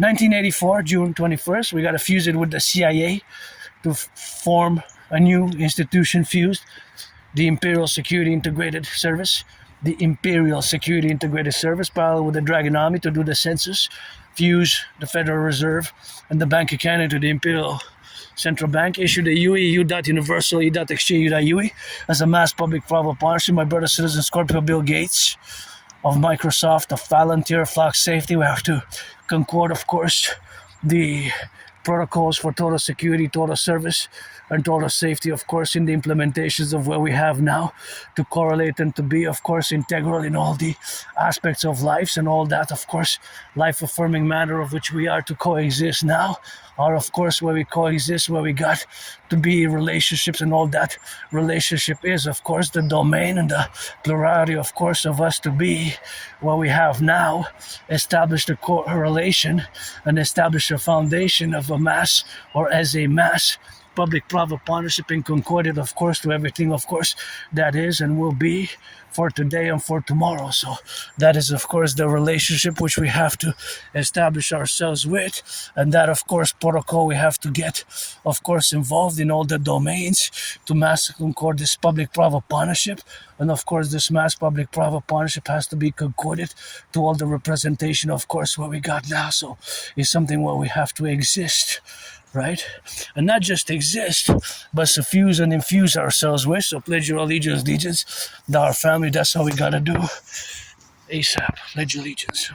1984, June 21st, we got to fuse it with the CIA to form a new institution fused, the Imperial Security Integrated Service, the Imperial Security Integrated Service, parallel with the Dragon Army to do the census, fuse the Federal Reserve and the Bank of Canada to the Imperial Central Bank, issue the UE, U.Universal, E.Exchange, UE as a mass public-private partnership. My brother citizen Scorpio Bill Gates of Microsoft, of Palantir, Flock Safety. We have to concord, of course, the protocols for total security, total service, and total safety, of course, in the implementations of what we have now to correlate and to be, of course, integral in all the aspects of lives and all that, of course, life-affirming manner of which we are to coexist now, are, of course, where we coexist, where we got to be relationships, and all that relationship is, of course, the domain and the plurality, of course, of us to be what we have now, establish the correlation and establish a foundation of a mass, or as a mass, public-private partnership and concorded, of course, to everything, of course, that is and will be for today and for tomorrow. So that is, of course, the relationship which we have to establish ourselves with, and that, of course, protocol we have to get, of course, involved in all the domains to mass concord this public-private partnership. And of course, this mass public-private partnership has to be concorded to all the representation, of course, what we got now. So it's something where we have to exist, right? And not just exist, but suffuse and infuse ourselves with. So pledge your allegiance, to our family. That's how we gotta do. ASAP, pledge allegiance.